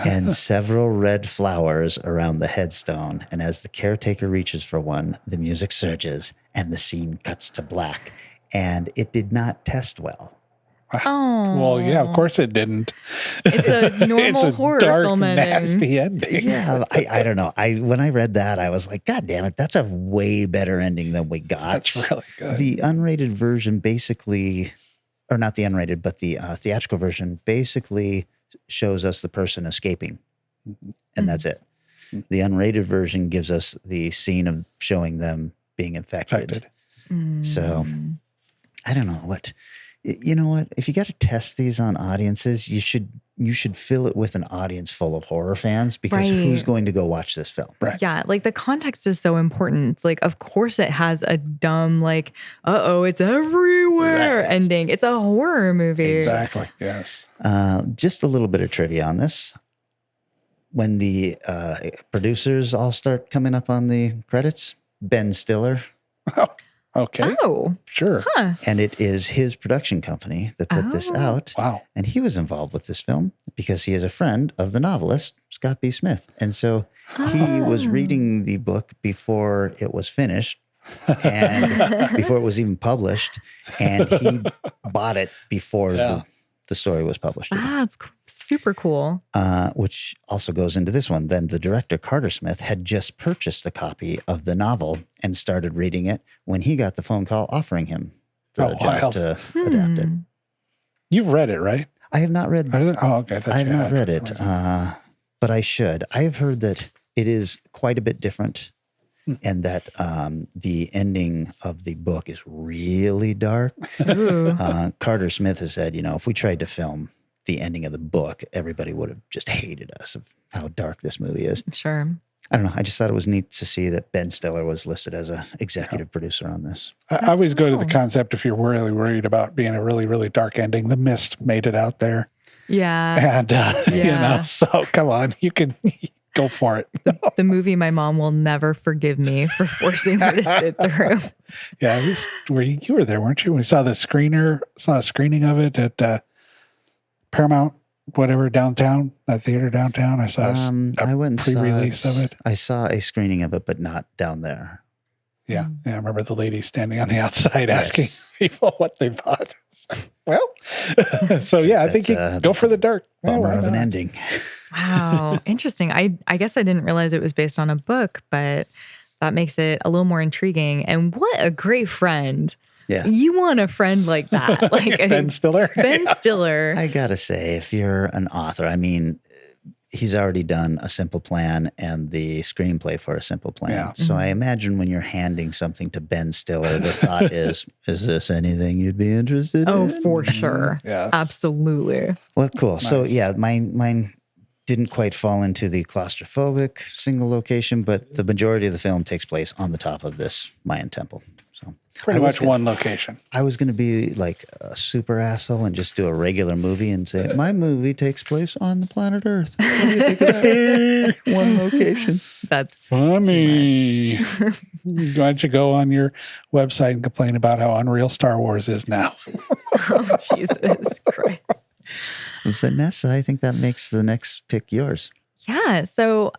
and several red flowers around the headstone. And as the caretaker reaches for one, the music surges and the scene cuts to black. And it did not test well. Oh. Well, yeah, of course it didn't. It's a normal horror dark, film ending. nasty ending. Yeah, I don't know. When I read that, I was like, God damn it, that's a way better ending than we got. That's really good. The unrated version basically, or not the unrated, but the theatrical version basically shows us the person escaping, and that's it. The unrated version gives us the scene of showing them being infected. So I don't know what. You know what? If you got to test these on audiences, you should fill it with an audience full of horror fans, because who's going to go watch this film? Right. Yeah, like the context is so important. It's like, of course it has a dumb, like, it's everywhere ending. It's a horror movie. Exactly. Yes. Just a little bit of trivia on this. When the producers all start coming up on the credits, Ben Stiller. Okay. Oh. Sure. Huh. And it is his production company that put this out. Wow. And he was involved with this film because he is a friend of the novelist, Scott B. Smith. And so he was reading the book before it was finished and before it was even published. And he bought it before the story was published. That's super cool. Which also goes into this one. Then the director, Carter Smith, had just purchased a copy of the novel and started reading it when he got the phone call offering him the job to adapt it. You've read it, right? I have not read it. Oh, okay. I have not read it, but I should. I have heard that it is quite a bit different and that the ending of the book is really dark. Carter Smith has said, if we tried to film the ending of the book, everybody would have just hated us of how dark this movie is. Sure. I don't know. I just thought it was neat to see that Ben Stiller was listed as an executive producer on this. I always go to the concept, if you're really worried about being a really, really dark ending, The Mist made it out there. Yeah. And, so come on, you can go for it. The movie my mom will never forgive me for forcing her to sit through. Yeah, at least you were there, weren't you? We saw a screening of it at Paramount, whatever, downtown, that theater downtown. I saw I went and pre-release of it. I saw a screening of it, but not down there. Yeah, I remember the lady standing on the outside asking people what they thought. Well, so yeah, I think you go for the dark. Bummer of an ending. Wow, interesting. I guess I didn't realize it was based on a book, but that makes it a little more intriguing. And what a great friend. Yeah. You want a friend like that. Like Ben Stiller. Ben Stiller. I gotta say, if you're an author, I mean, he's already done A Simple Plan and the screenplay for A Simple Plan. Yeah. So I imagine when you're handing something to Ben Stiller, the thought is this anything you'd be interested in? Oh, for sure. Yeah. Absolutely. Well, cool. Nice. So yeah, mine didn't quite fall into the claustrophobic single location, but the majority of the film takes place on the top of this Mayan temple. So Pretty much one location. I was going to be like a super asshole and just do a regular movie and say, my movie takes place on the planet Earth. What do you think of that? One location. That's funny. Why don't you go on your website and complain about how unreal Star Wars is now? Oh, Jesus Christ. So Nessa, I think that makes the next pick yours. Yeah. So,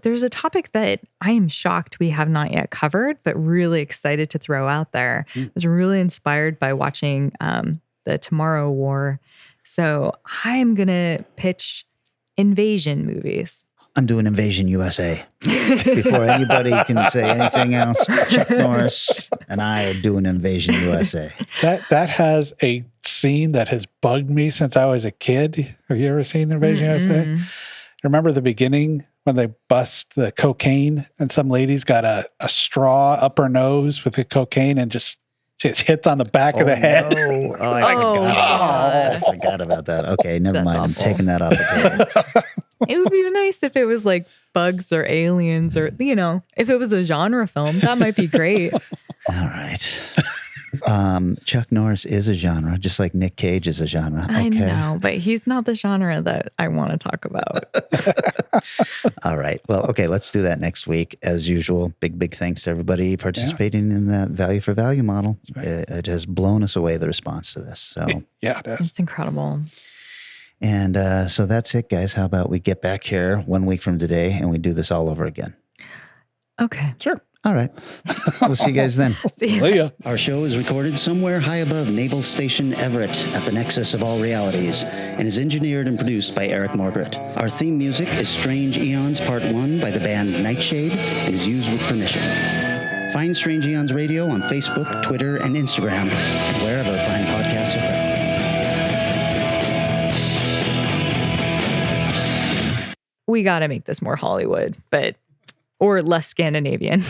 there's a topic that I am shocked we have not yet covered, but really excited to throw out there. I was really inspired by watching the Tomorrow War. So I'm going to pitch invasion movies. I'm doing Invasion USA. Before anybody can say anything else, Chuck Norris and I are doing Invasion USA. That has a scene that has bugged me since I was a kid. Have you ever seen Invasion USA? Remember the beginning when they bust the cocaine and some lady's got a straw up her nose with the cocaine and just hits on the back of the head? No. Oh, I forgot about that. Okay, never mind. I'm taking that off the table. It would be nice if it was like bugs or aliens or, if it was a genre film, that might be great. All right. Chuck Norris is a genre, just like Nick Cage is a genre. I know, but he's not the genre that I want to talk about. All right. Well, okay, let's do that next week. As usual, big thanks to everybody participating in that value for value model. Right. It has blown us away, the response to this. So yeah, it is. It's incredible. And so that's it, guys. How about we get back here 1 week from today and we do this all over again? Okay. Sure. All right. We'll see you guys then. See ya. Our show is recorded somewhere high above Naval Station Everett at the nexus of all realities and is engineered and produced by Eric Margaret. Our theme music is Strange Aeons Part 1 by the band Nightshade and is used with permission. Find Strange Aeons Radio on Facebook, Twitter, and Instagram, and wherever fine podcasts are found. We got to make this more Hollywood, or less Scandinavian.